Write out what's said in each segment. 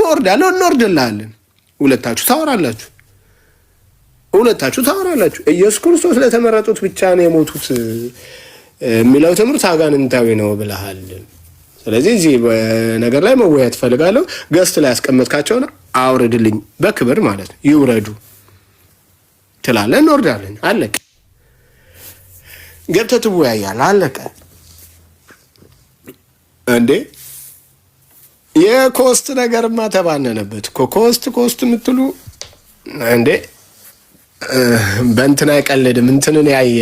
ወርዳለሁ፣ እንወርድልሃለን። ሁለታችሁ ታወራላችሁ። ኢየሱስ ክርስቶስ ለተመረጡት ብቻ ነው የሞቱት የሚለው ትምህርት አጋንንታዊ ነው ብለሃል። ስለዚህ እዚህ ነገር ላይ መወያየት ፈልጋለሁ። ገስት ላይ ያስቀመጥካቸውን አውርድልኝ በክብር ማለት ነው። ይውረዱ ትላለህ፣ እንወርዳለን። አለቀ። ገብተህ ትወያያለህ። አለቀ እንዴ። የኮስት ነገርማ ተባነነበት እኮ። ኮስት የምትሉ እንዴ በእንትን አይቀልድም። እንትንን ያየ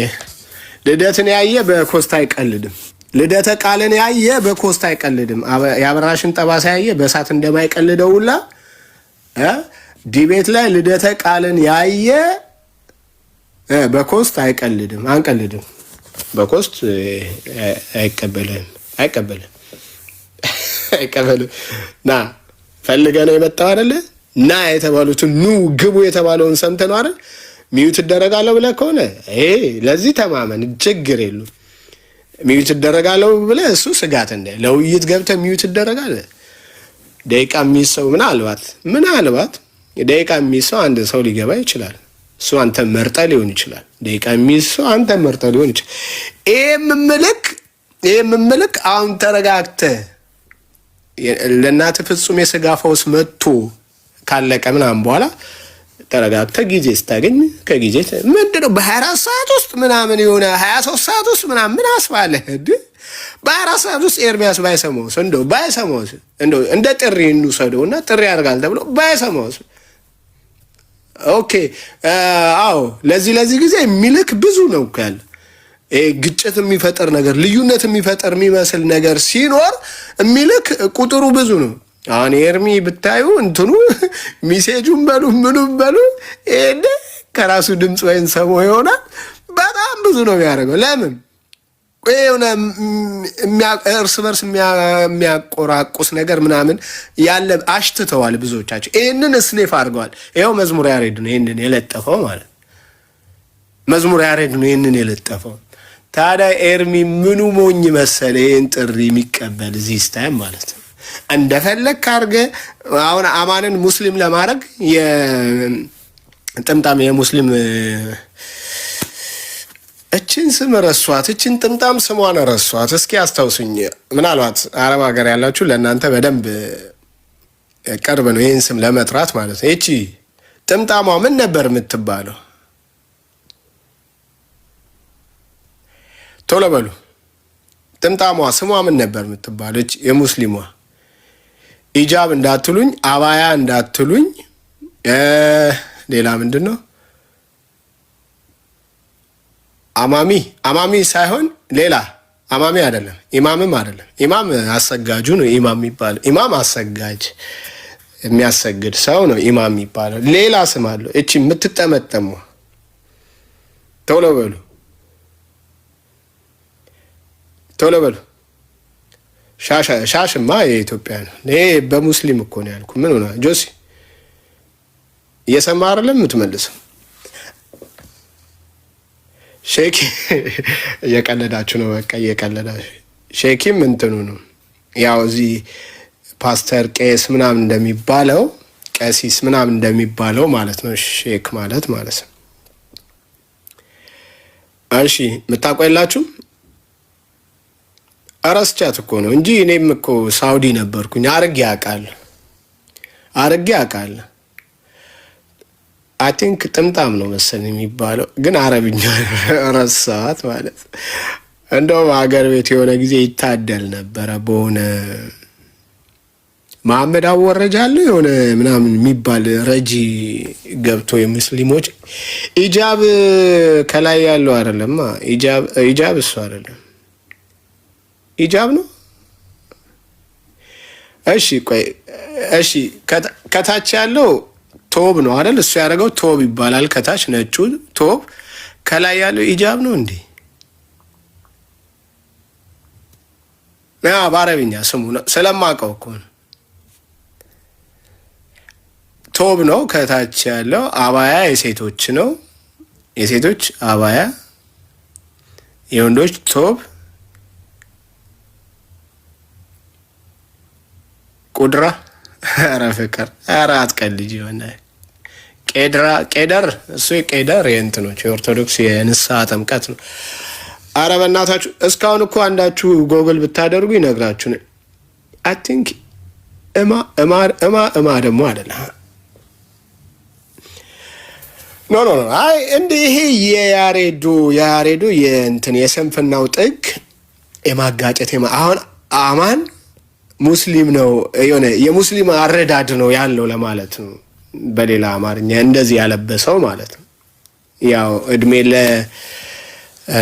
ልደትን ያየ በኮስት አይቀልድም። ልደተ ቃልን ያየ በኮስት አይቀልድም። የአበራሽን ጠባሳ ያየ በእሳት እንደማይቀልደው ሁላ ዲቤት ላይ ልደተ ቃልን ያየ በኮስት አይቀልድም። አንቀልድም። በኮስት አይቀበልም። ና ፈልገ ነው የመጣው አይደለ? ና የተባሉትን ኑ ግቡ የተባለውን ሰምተህ ነው አይደል? ሚዩት እደረጋለሁ ብለህ ከሆነ ለዚህ ተማመን፣ ችግር የሉም። ሚዩት እደረጋለሁ ብለህ እሱ ስጋት እንደ ለውይይት ገብተህ ሚዩት እደረጋለህ። ደቂቃ የሚይዘው ምናልባት ደቂቃ የሚይዘው አንድ ሰው ሊገባ ይችላል። እሱ አንተ መርጠህ ሊሆን ይችላል። ደቂቃ የሚይዘው አንተ መርጠህ ሊሆን ይችላል። ይሄ ምምልክ አሁን ተረጋግተህ ለእናትህ ፍጹም የስጋ ፈውስ መጥቶ ካለቀ ምናምን በኋላ ተረጋግተህ ጊዜ ስታገኝ ከጊዜ ምንድነው በ24 ሰዓት ውስጥ ምናምን የሆነ 23 ሰዓት ውስጥ ምናምን ምን አስባለህ? በ24 ሰዓት ውስጥ ኤርሚያስ ባይሰማውስ እንደው እንደ ጥሪ እንውሰደው እና ጥሪ ያደርጋል ተብሎ ባይሰማውስ? ኦኬ አዎ፣ ለዚህ ጊዜ የሚልክ ብዙ ነው ያለ። ግጭት የሚፈጠር ነገር፣ ልዩነት የሚፈጠር የሚመስል ነገር ሲኖር የሚልክ ቁጥሩ ብዙ ነው። አሁን ኤርሚ ብታዩ እንትኑ ሚሴጁን በሉ ምኑም በሉ ይሄን ከራሱ ድምፅ ወይን ሰሞ ይሆናል። በጣም ብዙ ነው የሚያደርገው። ለምን የሆነ እርስ በርስ የሚያቆራቁስ ነገር ምናምን ያለ አሽትተዋል ብዙዎቻቸው። ይህንን ስኔፍ አድርገዋል። ይኸው መዝሙር ያሬድ ነው ይህንን የለጠፈው ማለት መዝሙር ያሬድ ነው ይህንን የለጠፈው። ታዲያ ኤርሚ ምኑ ሞኝ መሰለ ይህን ጥሪ የሚቀበል እዚህ ስታይም ማለት ነው። እንደፈለግ አድርገህ አሁን አማንን ሙስሊም ለማድረግ የጥምጣም የሙስሊም እችን ስም ረሷት፣ እችን ጥምጣም ስሟን ረሷት። እስኪ አስታውሱኝ። ምናልባት አረብ ሀገር ያላችሁ ለእናንተ በደንብ ቅርብ ነው ይህን ስም ለመጥራት ማለት ነው። ይቺ ጥምጣሟ ምን ነበር የምትባለው? ቶሎ በሉ። ጥምጣሟ ስሟ ምን ነበር የምትባለው? የሙስሊሟ ኢጃብ እንዳትሉኝ፣ አባያ እንዳትሉኝ። ሌላ ምንድን ነው? አማሚ ሳይሆን ሌላ አማሚ አይደለም፣ ኢማምም አይደለም። ኢማም አሰጋጁ ነው ኢማም የሚባለው። ኢማም አሰጋጅ የሚያሰግድ ሰው ነው ኢማም የሚባለው። ሌላ ስም አለው። እቺ የምትጠመጠሙ ቶሎ በሉ ቶሎ በሉ። ሻሽማ የኢትዮጵያ ነው። ይሄ በሙስሊም እኮ ነው ያልኩ። ምን ሆነ ጆሲ? እየሰማ አይደለም የምትመልሰው? ሼኪ እየቀለዳችሁ ነው። በቃ እየቀለዳችሁ። ሼኪም እንትኑ ነው ያው እዚህ ፓስተር ቄስ ምናምን እንደሚባለው ቀሲስ ምናምን እንደሚባለው ማለት ነው። ሼክ ማለት ነው። እሺ የምታውቁ የላችሁም? አራስቻት እኮ ነው እንጂ እኔም እኮ ሳውዲ ነበርኩኝ። አርጌ አውቃለሁ። አይ ቲንክ ጥምጣም ነው መሰለኝ የሚባለው፣ ግን አረብኛ ረሳኋት ማለት። እንደውም ሀገር ቤት የሆነ ጊዜ ይታደል ነበረ በሆነ መሐመድ አወረጃለሁ የሆነ ምናምን የሚባል ረጂ ገብቶ የሙስሊሞች ኢጃብ ከላይ ያለው አይደለም። ኢጃብ እሱ አይደለም፣ ኢጃብ ነው። እሺ ቆይ፣ እሺ ከታች ያለው ቶብ ነው አይደል? እሱ ያደረገው ቶብ ይባላል። ከታች ነጩ ቶብ፣ ከላይ ያለው ኢጃብ ነው እንዴ? በአረብኛ ስሙ ነው ስለማውቀው እኮ ነው። ቶብ ነው ከታች ያለው። አባያ የሴቶች ነው፣ የሴቶች አባያ፣ የወንዶች ቶብ። ቁድራ ኧረ ፍቅር ኧረ አትቀልጂ የሆነ ቄደር እሱ ቄደር የእንትኖች የኦርቶዶክስ የንስሐ ጥምቀት ነው። ኧረ በእናታችሁ እስካሁን እኮ አንዳችሁ ጎግል ብታደርጉ ይነግራችሁ ነው። አይ ቲንክ እማ ደግሞ አይደለ ኖ አይ እንደ ይሄ የያሬዱ የእንትን የስንፍናው ጥግ የማጋጨት አሁን አማን ሙስሊም ነው የሆነ የሙስሊም አረዳድ ነው ያለው ለማለት ነው። በሌላ አማርኛ እንደዚህ ያለበሰው ማለት ነው። ያው እድሜ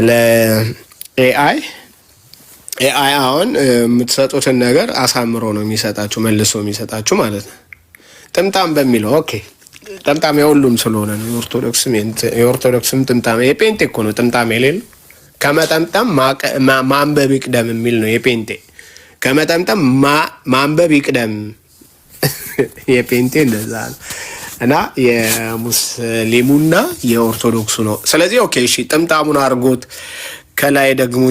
ለኤአይ አሁን የምትሰጡትን ነገር አሳምሮ ነው የሚሰጣችሁ መልሶ የሚሰጣችሁ ማለት ነው። ጥምጣም በሚለው ኦኬ ጥምጣም የሁሉም ስለሆነ ነው። የኦርቶዶክስም ጥምጣም የጴንጤ እኮ ነው ጥምጣም የሌለው። ከመጠምጠም ማንበብ ይቅደም የሚል ነው የጴንጤ። ከመጠምጠም ማንበብ ይቅደም የጴንጤ እንደዛ ነው። እና የሙስሊሙና የኦርቶዶክሱ ነው። ስለዚህ ኦኬ እሺ ጥምጣሙን አድርጎት ከላይ ደግሞ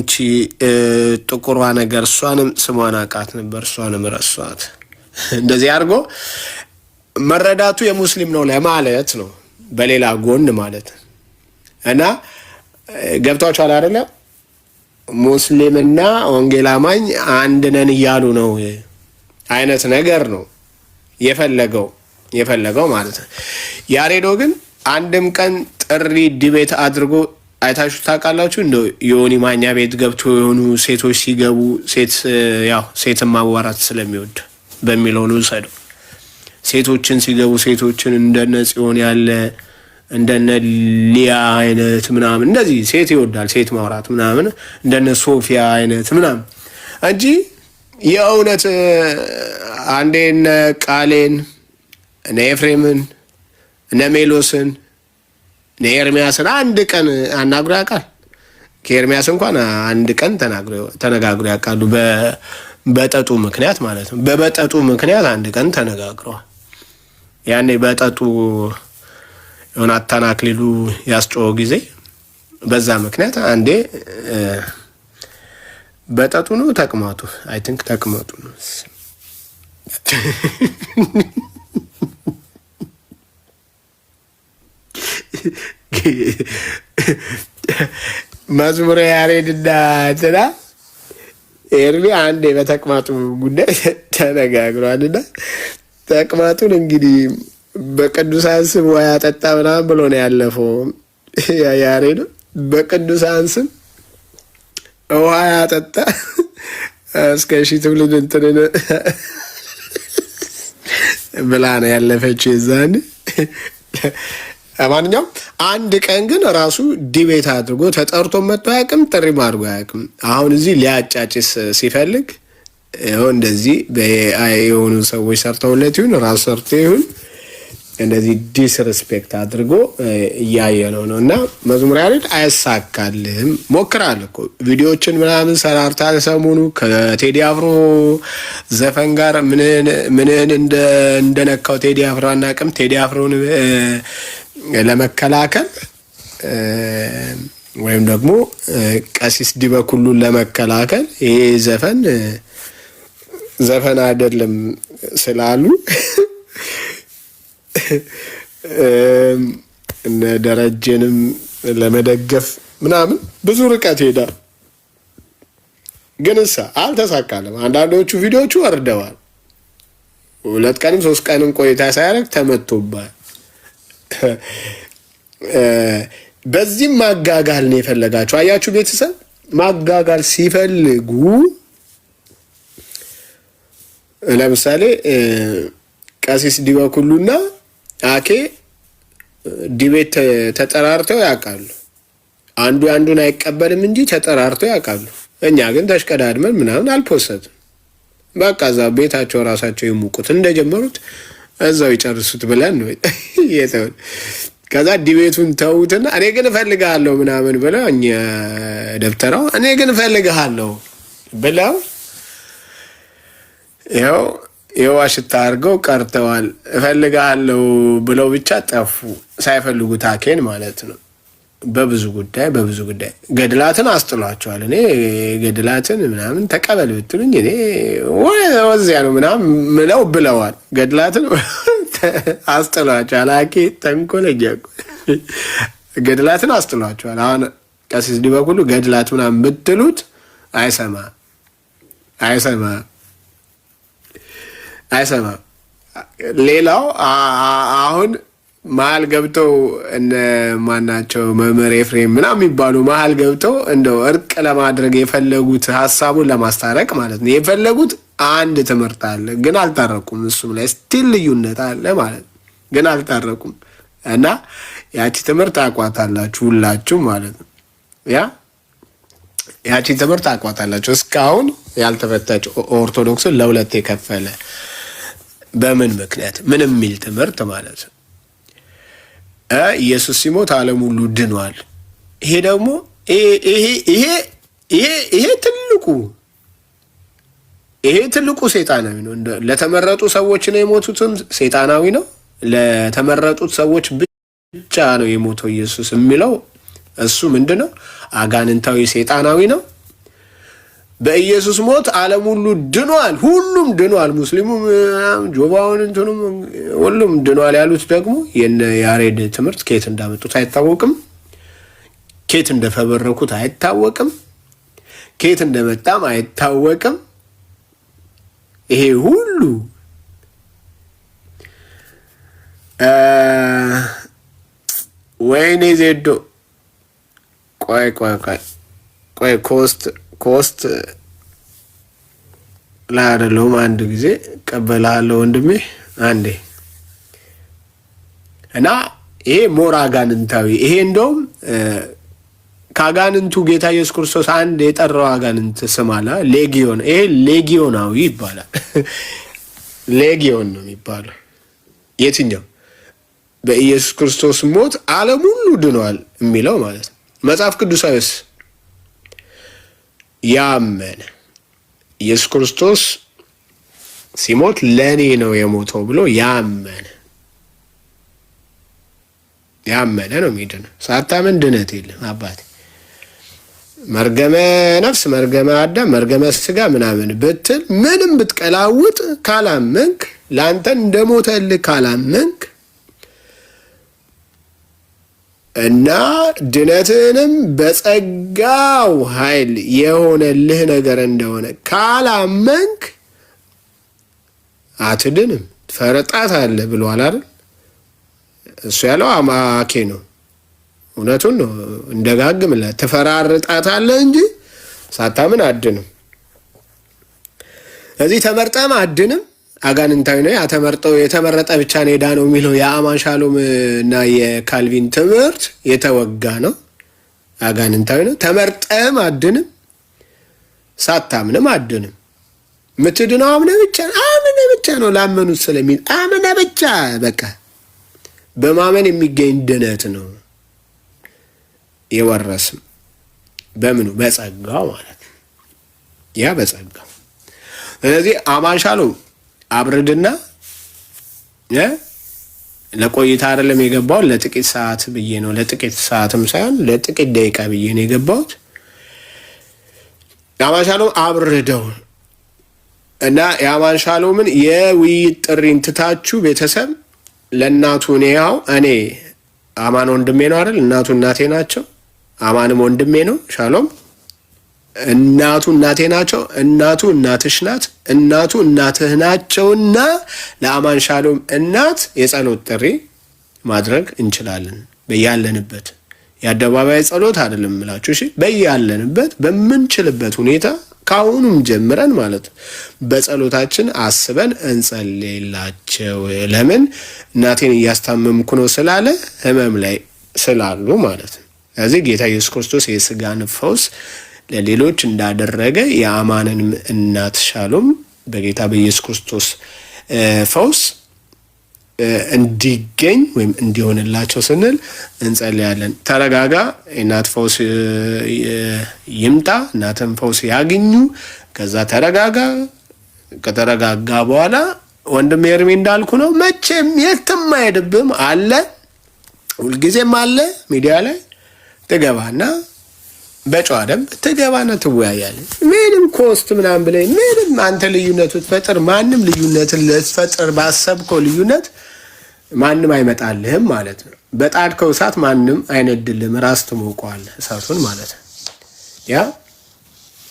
ጥቁሯ ነገር እሷንም ስሟን አውቃት ነበር፣ እሷንም ረሷት። እንደዚህ አድርጎ መረዳቱ የሙስሊም ነው ለማለት ነው በሌላ ጎን ማለት እና ገብቷችኋል አይደለ? ሙስሊምና ወንጌል አማኝ አንድ ነን እያሉ ነው አይነት ነገር ነው የፈለገው ማለት ነው። ያሬዶ ግን አንድም ቀን ጥሪ ዲቤት አድርጎ አይታችሁ ታውቃላችሁ? እንደው ዮኒ ማኛ ቤት ገብቶ የሆኑ ሴቶች ሲገቡ ሴትን ማዋራት ስለሚወድ በሚለው ነው ሰደው ሴቶችን ሲገቡ ሴቶችን እንደነ ጽዮን ያለ እንደነ ሊያ አይነት ምናምን እንደዚህ ሴት ይወዳል፣ ሴት ማውራት ምናምን እንደነ ሶፊያ አይነት ምናምን እንጂ የእውነት አንዴ እነ ቃሌን እነ ኤፍሬምን እነ ሜሎስን እነ ኤርሚያስን አንድ ቀን አናግሮ ያውቃል? ከኤርሚያስ እንኳን አንድ ቀን ተነጋግሮ ያውቃሉ። በጠጡ ምክንያት ማለት ነው። በበጠጡ ምክንያት አንድ ቀን ተነጋግረዋል። ያኔ በጠጡ ዮናታን አክሊሉ ያስጮኸው ጊዜ በዛ ምክንያት አንዴ በጠጡ ነው ተቅማጡ፣ አይ ቲንክ ተቅማጡ ነው። መዝሙረ ያሬድና እንትና ኤርሚ አንዴ በተቅማጡ ጉዳይ ተነጋግሯልና ተቅማጡን እንግዲህ በቅዱሳን ስም ውሃ ያጠጣ ምናምን ብሎ ነው ያለፈው። ያሬዱ በቅዱሳን ስም ውሃ ያጠጣ እስከ ሺህ ትውልድ እንትን ብላ ነው ያለፈችው የዛኔ። ማንኛውም አንድ ቀን ግን ራሱ ዲቤት አድርጎ ተጠርቶ መጥቶ አያውቅም፣ ጥሪም አድርጎ አያውቅም። አሁን እዚህ ሊያጫጭስ ሲፈልግ ይኸው እንደዚህ በኤአይ የሆኑ ሰዎች ሰርተውለት ይሁን ራሱ ሰርቶ ይሁን እንደዚህ ዲስሪስፔክት አድርጎ እያየ ነው እና መዝሙር ያሬድ አያሳካልህም። ሞክራል እኮ ቪዲዮዎችን ምናምን ሰራርታል። ሰሞኑ ከቴዲ አፍሮ ዘፈን ጋር ምንን እንደነካው ቴዲ አፍሮ አናውቅም። ቴዲ አፍሮን ለመከላከል ወይም ደግሞ ቀሲስ ዲበኩሉን ለመከላከል ይሄ ዘፈን አይደለም ስላሉ እነ ደረጀንም ለመደገፍ ምናምን ብዙ ርቀት ሄዳል። ግን አልተሳካለም። አንዳንዶቹ ቪዲዮቹ ወርደዋል። 2 ቀንም 3 ቀንም ቆይታ ሳያደርግ ተመቶባል። በዚህም ማጋጋል ነው የፈለጋቸው። አያችሁ ቤተሰብ ማጋጋል ሲፈልጉ ለምሳሌ ቀሲስ ዲበኩሉና አኬ ዲቤት ተጠራርተው ያውቃሉ። አንዱ አንዱን አይቀበልም እንጂ ተጠራርተው ያውቃሉ። እኛ ግን ተሽቀዳድመን ምናምን አልፖሰትም። በቃ እዛ ቤታቸው ራሳቸው ይሙቁት እንደጀመሩት እዛው ይጨርሱት ብለን ነው የተውን። ከዛ ዲቤቱን ተውትና እኔ ግን እፈልግሃለሁ ምናምን ብለው እኛ ደብተራው እኔ ግን እፈልግሃለሁ ብለው ይኸው የዋሽታ አድርገው ቀርተዋል። እፈልግሃለሁ ብለው ብቻ ጠፉ፣ ሳይፈልጉት አኬን ማለት ነው። በብዙ ጉዳይ ገድላትን አስጥሏቸዋል። እኔ ገድላትን ምናምን ተቀበል ብትሉኝ እኔ ወዚያ ነው ምናምን ምለው ብለዋል። ገድላትን አስጥሏቸዋል። አኬ ተንኮለኛ ገድላትን አስጥሏቸዋል። አሁን ቀሲስ ዲበኩሉ ገድላት ምናምን ብትሉት አይሰማም። ሌላው አሁን መሀል ገብተው እነ ማናቸው መምህር ኤፍሬም ምናምን የሚባሉ መሀል ገብተው እንደው እርቅ ለማድረግ የፈለጉት ሀሳቡን ለማስታረቅ ማለት ነው የፈለጉት አንድ ትምህርት አለ፣ ግን አልታረቁም። እሱም ላይ ስቲል ልዩነት አለ ማለት ነው፣ ግን አልታረቁም። እና ያቺ ትምህርት አቋታላችሁ ሁላችሁ ማለት ነው። ያቺ ትምህርት አቋታላችሁ እስካሁን ያልተፈታች ኦርቶዶክስን ለሁለት የከፈለ በምን ምክንያት ምንም የሚል ትምህርት ማለት ነው። ኢየሱስ ሲሞት ዓለም ሁሉ ድኗል። ይሄ ደግሞ ይሄ ትልቁ ሴጣናዊ ነው። ለተመረጡ ሰዎች ነው የሞቱትም ሴጣናዊ ነው። ለተመረጡት ሰዎች ብቻ ነው የሞተው ኢየሱስ የሚለው እሱ ምንድነው? አጋንንታዊ ሴጣናዊ ነው። በኢየሱስ ሞት ዓለም ሁሉ ድኗል። ሁሉም ድኗል። ሙስሊሙም፣ ጆባውን፣ እንትኑም ሁሉም ድኗል ያሉት ደግሞ የነ ያሬድ ትምህርት ከየት እንዳመጡት አይታወቅም። ከየት እንደፈበረኩት አይታወቅም። ከየት እንደመጣም አይታወቅም። ይሄ ሁሉ ወይኔ ዜዶ ቆይ ኮስት ላይ አይደለሁም። አንድ ጊዜ ቀበላለሁ ወንድሜ አንዴ። እና ይሄ ሞራ አጋንንታዊ ይሄ እንደውም ከአጋንንቱ ጌታ ኢየሱስ ክርስቶስ አንድ የጠራው አጋንንት ስም አለ፣ ሌጊዮን። ይሄ ሌጊዮናዊ ይባላል። ሌጊዮን ነው የሚባለው። የትኛው? በኢየሱስ ክርስቶስ ሞት ዓለም ሁሉ ድኗል የሚለው ማለት ነው። መጽሐፍ ቅዱሳዊስ ያመነ ኢየሱስ ክርስቶስ ሲሞት ለእኔ ነው የሞተው ብሎ ያመነ ነው የሚድነው። ሳታምን ድነት የለም አባቴ። መርገመ ነፍስ፣ መርገመ አዳም፣ መርገመ ስጋ ምናምን ብትል ምንም ብትቀላውጥ ካላመንክ፣ ለአንተን እንደሞተልህ ካላመንክ እና ድነትንም በጸጋው ኃይል የሆነልህ ነገር እንደሆነ ካላመንክ አትድንም። ፈረጣት አለ ብሏል አይደል? እሱ ያለው አማኬ ነው። እውነቱን ነው። እንደጋግምላት ትፈራርጣት አለ እንጂ ሳታምን አድንም። እዚህ ተመርጠም አድንም አጋንንታዊ ነው። ያተመርጠው የተመረጠ ብቻ ነው ሄዳ ነው የሚለው የአማን ሻሎም እና የካልቪን ትምህርት የተወጋ ነው። አጋንንታዊ ነው። ተመርጠም አድንም፣ ሳታምንም አድንም። ምትድነው አምነ ብቻ ነው። ላመኑት ስለሚል አምነ ብቻ በቃ በማመን የሚገኝ ድነት ነው። የወረስም በምኑ በጸጋው ማለት ያ በጸጋው። ስለዚህ አማን ሻሎም አብርድና ለቆይታ አይደለም የገባው፣ ለጥቂት ሰዓት ብዬ ነው። ለጥቂት ሰዓትም ሳይሆን ለጥቂት ደቂቃ ብዬ ነው የገባሁት። የአማን ሻሎም አብርደው እና የአማን ሻሎምን የውይይት ጥሪን ትታችሁ ቤተሰብ ለእናቱ እኔ አማን ወንድሜ ነው አይደል? እናቱ እናቴ ናቸው። አማንም ወንድሜ ነው። ሻሎም እናቱ እናቴ ናቸው። እናቱ እናትሽ ናት። እናቱ እናትህ ናቸውና ለአማን ሻሎም እናት የጸሎት ጥሪ ማድረግ እንችላለን። በያለንበት የአደባባይ ጸሎት አይደለም የምላችሁ፣ እሺ፣ በያለንበት በምንችልበት ሁኔታ ካሁኑም ጀምረን ማለት በጸሎታችን አስበን እንጸልይላቸው። ለምን እናቴን እያስታመምኩ ነው ስላለ ህመም ላይ ስላሉ ማለት ነው። ስለዚህ ጌታ ኢየሱስ ክርስቶስ የስጋን ፈውስ ለሌሎች እንዳደረገ የአማንን እናት ሻሎም በጌታ በኢየሱስ ክርስቶስ ፈውስ እንዲገኝ ወይም እንዲሆንላቸው ስንል እንጸልያለን። ተረጋጋ፣ እናት ፈውስ ይምጣ፣ እናትም ፈውስ ያግኙ። ከዛ ተረጋጋ። ከተረጋጋ በኋላ ወንድም ኤርሚ እንዳልኩ ነው፣ መቼም የትም አይሄድብም አለ፣ ሁልጊዜም አለ ሚዲያ ላይ ትገባና በጨዋ ደንብ ትገባና ትወያያለህ። ምንም ኮስት ምናምን ብለህ ምንም አንተ ልዩነቱ ትፈጥር ማንም ልዩነትን ልትፈጥር ባሰብከው ልዩነት ማንም አይመጣልህም ማለት ነው። በጣድከው እሳት ማንም አይነድልህም። ራስ ትሞቀዋለህ እሳቱን ማለት ነው። ያ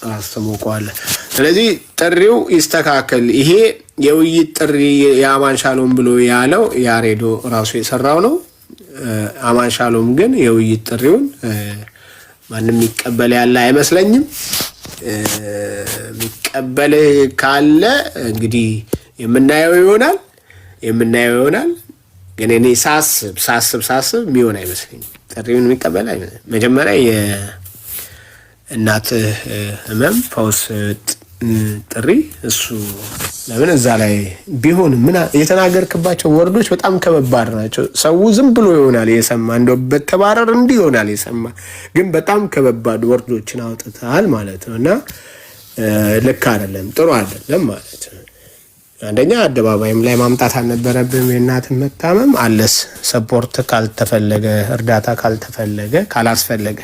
ራስ ትሞቀዋለህ። ስለዚህ ጥሪው ይስተካከል። ይሄ የውይይት ጥሪ የአማን ሻሎም ብሎ ያለው ያሬዶ ራሱ የሰራው ነው። አማን ሻሎም ግን የውይይት ጥሪውን ማንም የሚቀበል ያለ አይመስለኝም። የሚቀበል ካለ እንግዲህ የምናየው ይሆናል። ግን እኔ ሳስብ የሚሆን አይመስለኝም። ጥሪውን የሚቀበል አይመስለኝም። መጀመሪያ የእናት ህመም ፈውስ ጥሪ እሱ ለምን እዛ ላይ ቢሆን ምን የተናገርክባቸው ወርዶች በጣም ከበባድ ናቸው። ሰው ዝም ብሎ ይሆናል የሰማ እንደው በተባረር እንዲህ ይሆናል የሰማ፣ ግን በጣም ከበባድ ወርዶችን አውጥተሃል ማለት ነው። እና ልክ አይደለም፣ ጥሩ አይደለም ማለት ነው። አንደኛ አደባባይም ላይ ማምጣት አልነበረብም። የእናትን መታመም አለስ ሰፖርት ካልተፈለገ እርዳታ ካልተፈለገ ካላስፈለገ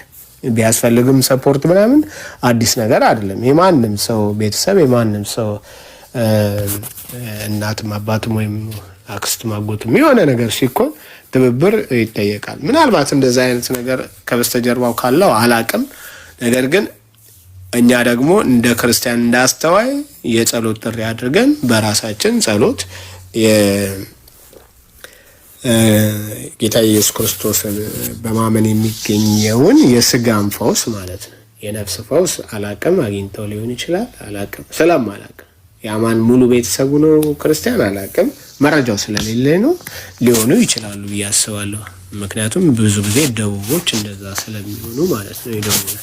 ቢያስፈልግም ሰፖርት ምናምን አዲስ ነገር አይደለም። የማንም ሰው ቤተሰብ የማንም ሰው እናትም አባትም ወይም አክስትም አጎትም የሆነ ነገር ሲኮን ትብብር ይጠየቃል። ምናልባት እንደዛ አይነት ነገር ከበስተጀርባው ካለው አላቅም። ነገር ግን እኛ ደግሞ እንደ ክርስቲያን እንዳስተዋይ የጸሎት ጥሪ አድርገን በራሳችን ጸሎት ጌታ ኢየሱስ ክርስቶስን በማመን የሚገኘውን የስጋም ፈውስ ማለት ነው፣ የነፍስ ፈውስ አላቅም አግኝተው ሊሆን ይችላል። አላቅም ስለማላቅም የአማን ሙሉ ቤተሰቡ ነው ክርስቲያን አላቅም፣ መረጃው ስለሌለ ነው ሊሆኑ ይችላሉ ብዬ አስባለሁ። ምክንያቱም ብዙ ጊዜ ደቡቦች እንደዛ ስለሚሆኑ ማለት ነው ይደውሉ።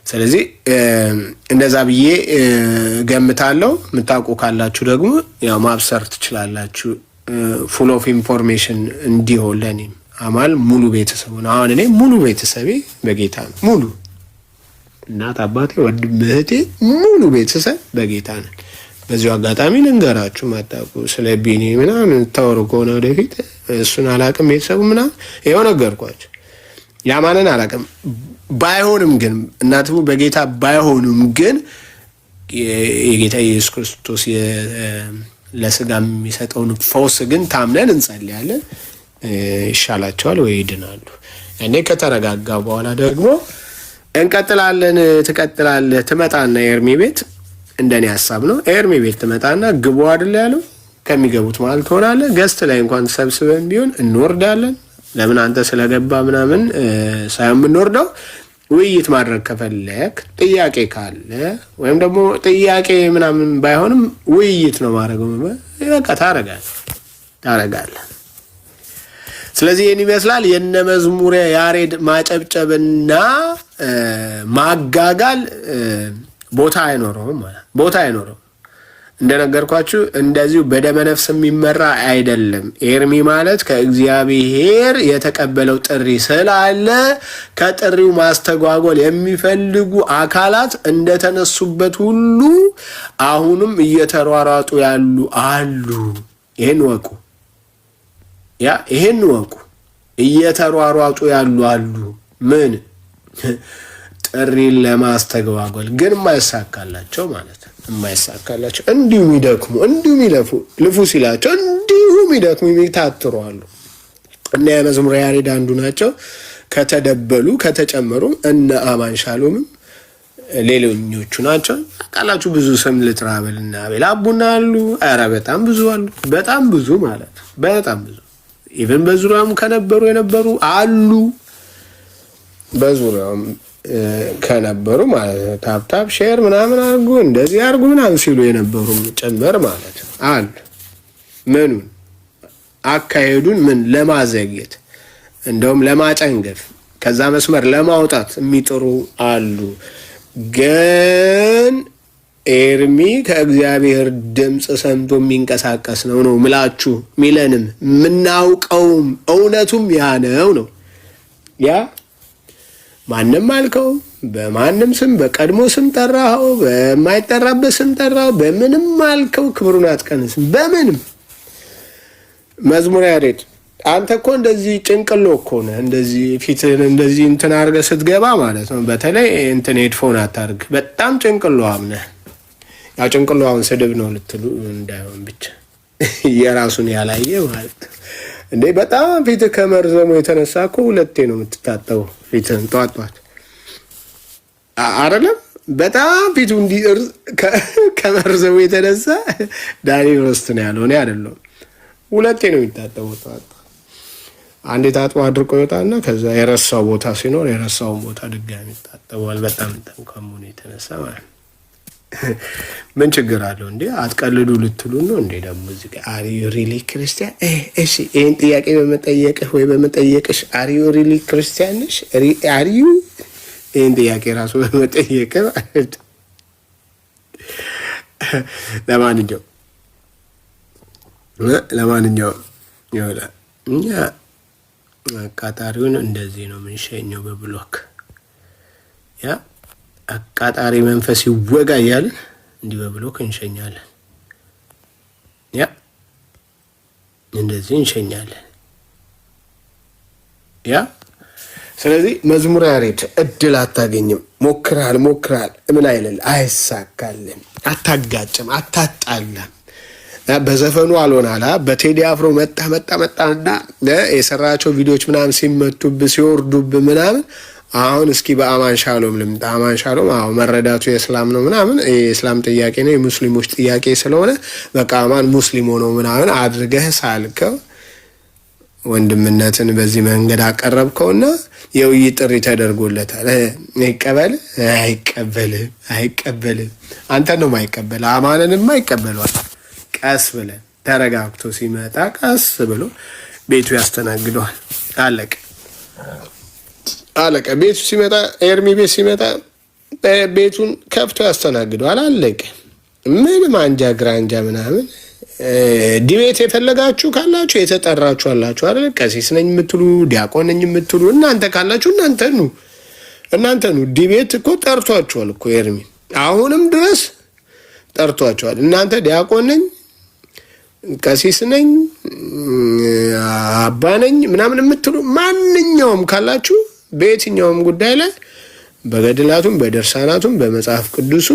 ስለዚህ እንደዛ ብዬ ገምታለሁ። የምታውቁ ካላችሁ ደግሞ ያው ማብሰር ትችላላችሁ። ፉል ኦፍ ኢንፎርሜሽን እንዲሆን ለእኔም አማል ሙሉ ቤተሰቡ ነው። አሁን እኔ ሙሉ ቤተሰቤ በጌታ ነው። ሙሉ እናት አባቴ፣ ወንድም እህቴ፣ ሙሉ ቤተሰብ በጌታ ነው። በዚሁ አጋጣሚ ልንገራችሁ፣ ማታውቁ ስለ ቢኒ ምናምን ታወሩ ከሆነ ወደፊት እሱን አላቅም፣ ቤተሰቡ ምናምን ይኸው ነገርኳቸው። ያማንን አላቅም። ባይሆንም ግን እናትሙ በጌታ ባይሆኑም ግን የጌታ ኢየሱስ ክርስቶስ ለስጋ የሚሰጠውን ፈውስ ግን ታምነን እንጸልያለን። ይሻላቸዋል ወይ ይድናሉ። እኔ ከተረጋጋ በኋላ ደግሞ እንቀጥላለን። ትቀጥላለህ። ትመጣና ኤርሚ ቤት እንደኔ ሀሳብ ነው። ኤርሚ ቤት ትመጣና ግቡ አይደል ያለው፣ ከሚገቡት ማለት ትሆናለህ። ገስት ላይ እንኳን ተሰብስበን ቢሆን እንወርዳለን። ለምን አንተ ስለገባ ምናምን ሳይሆን የምንወርደው ውይይት ማድረግ ከፈለክ ጥያቄ ካለ ወይም ደግሞ ጥያቄ ምናምን ባይሆንም ውይይት ነው ማድረግ። በቃ ታረጋለህ። ስለዚህ ይህን ይመስላል። የነ መዝሙረ ያሬድ ማጨብጨብና ማጋጋል ቦታ አይኖረውም። እንደነገርኳችሁ እንደዚሁ በደመነፍስ የሚመራ አይደለም። ኤርሚ ማለት ከእግዚአብሔር የተቀበለው ጥሪ ስላለ ከጥሪው ማስተጓጎል የሚፈልጉ አካላት እንደተነሱበት ሁሉ አሁንም እየተሯሯጡ ያሉ አሉ። ይሄን ወቁ። እየተሯሯጡ ያሉ አሉ። ምን ጥሪን ለማስተጓጎል ግን የማይሳካላቸው ማለት ነው። የማይሳካላቸው እንዲሁ የሚደክሙ እንዲሁ የሚለፉ ልፉ ሲላቸው እንዲሁ የሚደክሙ የሚታትሩ አሉ። እና የመዝሙረ ያሬድ አንዱ ናቸው። ከተደበሉ ከተጨመሩ እነ አማን ሻሎምም ሌሎኞቹ ናቸው። ቃላችሁ ብዙ ስም ልትራበልና ቤላ አቡና አሉ። ኧረ በጣም ብዙ አሉ። በጣም ብዙ ማለት ነው። በጣም ብዙ ኢቨን በዙሪያውም የነበሩ አሉ። በዙሪያውም ከነበሩ ማለት ነው። ታፕታፕ ሼር ምናምን አርጉ እንደዚህ አርጉ ምናምን ሲሉ የነበሩ ጭምር ማለት ነው አሉ። ምኑን አካሄዱን ምን ለማዘግየት እንደውም ለማጨንገፍ ከዛ መስመር ለማውጣት የሚጥሩ አሉ። ግን ኤርሚ ከእግዚአብሔር ድምፅ ሰምቶ የሚንቀሳቀስ ነው ምላችሁ ሚለንም ምናውቀውም እውነቱም ያ ነው። ያ ማንም አልከው በማንም ስም በቀድሞ ስም ጠራው በማይጠራበት ስም ጠራው በምንም አልከው ክብሩን አትቀንስም። በምንም መዝሙረ ያሬድ አንተ እኮ እንደዚህ ጭንቅሎ እኮ ነህ። እንደዚህ ፊትህን እንደዚህ እንትን አድርገህ ስትገባ ማለት ነው። በተለይ እንትን ሄድፎን አታርግ። በጣም ጭንቅሎ ነህ። ያው ጭንቅሎ አሁን ስድብ ነው ልትሉ እንዳይሆን ብቻ የራሱን ያላየ ማለት ነው እንዴ። በጣም ፊትህ ከመርዘሙ የተነሳ እኮ 2 ነው የምትታጠበው ፊትህን ጧት አይደለም። በጣም ፊቱ እንዲህ ከመርዘሙ የተነሳ ዳኒ ሮስት ነው ያለው፣ እኔ አይደለሁም። 2 ነው የሚታጠበው ጧት። አንዴ ታጥቦ አድርቆ ይወጣና ከዛ የረሳው ቦታ ሲኖር የረሳውን ቦታ ድጋሚ ይታጠበዋል። በጣም ከመሆኑ የተነሳ ማለት ነው። ምን ችግር አለው እንዴ? አትቀልዱ ልትሉ ነው እንዴ? ደግሞ እዚህ ጋር አር ዩ ሪሊ ክርስቲያን? እሺ ይሄን ጥያቄ በመጠየቅህ ወይ በመጠየቅሽ አር ዩ ሪሊ ክርስቲያን ነሽ? አር ዩ ይሄን ጥያቄ ራሱ በመጠየቅህ ማለት ለማንኛውም ይኸውልህ እኛ አቃጣሪውን እንደዚህ ነው የምንሸኘው በብሎክ ያ አቃጣሪ መንፈስ ይወጋ እያልን እንዲህ በብሎክ እንሸኛለን። ያ እንደዚህ እንሸኛለን። ያ ስለዚህ መዝሙር ያሬድ እድል አታገኝም። ሞክራል ምን አይልል፣ አይሳካልም፣ አታጋጭም፣ አታጣላም። በዘፈኑ አልሆናላ በቴዲ አፍሮ መጣና የሰራቸው ቪዲዮዎች ምናምን ሲመቱብ ሲወርዱብ ምናምን አሁን እስኪ በአማን ሻሎም ልምጣ። አማን ሻሎም አዎ መረዳቱ የእስላም ነው ምናምን የእስላም ጥያቄ ነው የሙስሊሞች ጥያቄ ስለሆነ በቃ አማን ሙስሊም ሆኖ ምናምን አድርገህ ሳልከው ወንድምነትን በዚህ መንገድ አቀረብከውና የውይይት ጥሪ ተደርጎለታል። ይቀበል አይቀበልም። አንተ ነው የማይቀበል፣ አማንንማ ይቀበሏል። ቀስ ብለን ተረጋግቶ ሲመጣ ቀስ ብሎ ቤቱ ያስተናግደዋል። አለቀ። ቤቱ ሲመጣ ኤርሚ ቤት ሲመጣ ቤቱን ከፍቶ ያስተናግደዋል። አለቀ። ምንም አንጃ ግራንጃ ምናምን ዲቤት የፈለጋችሁ ካላችሁ የተጠራችሁ አላችሁ አይደል? ቀሲስ ነኝ የምትሉ ዲያቆን ነኝ የምትሉ እናንተ ካላችሁ እናንተ ኑ። ዲቤት እኮ ጠርቷችኋል እኮ ኤርሚ አሁንም ድረስ ጠርቷችኋል። እናንተ ዲያቆን ነኝ ቀሲስ ነኝ አባ ነኝ ምናምን የምትሉ ማንኛውም ካላችሁ በየትኛውም ጉዳይ ላይ በገድላቱም በደርሳናቱም በመጽሐፍ ቅዱሱ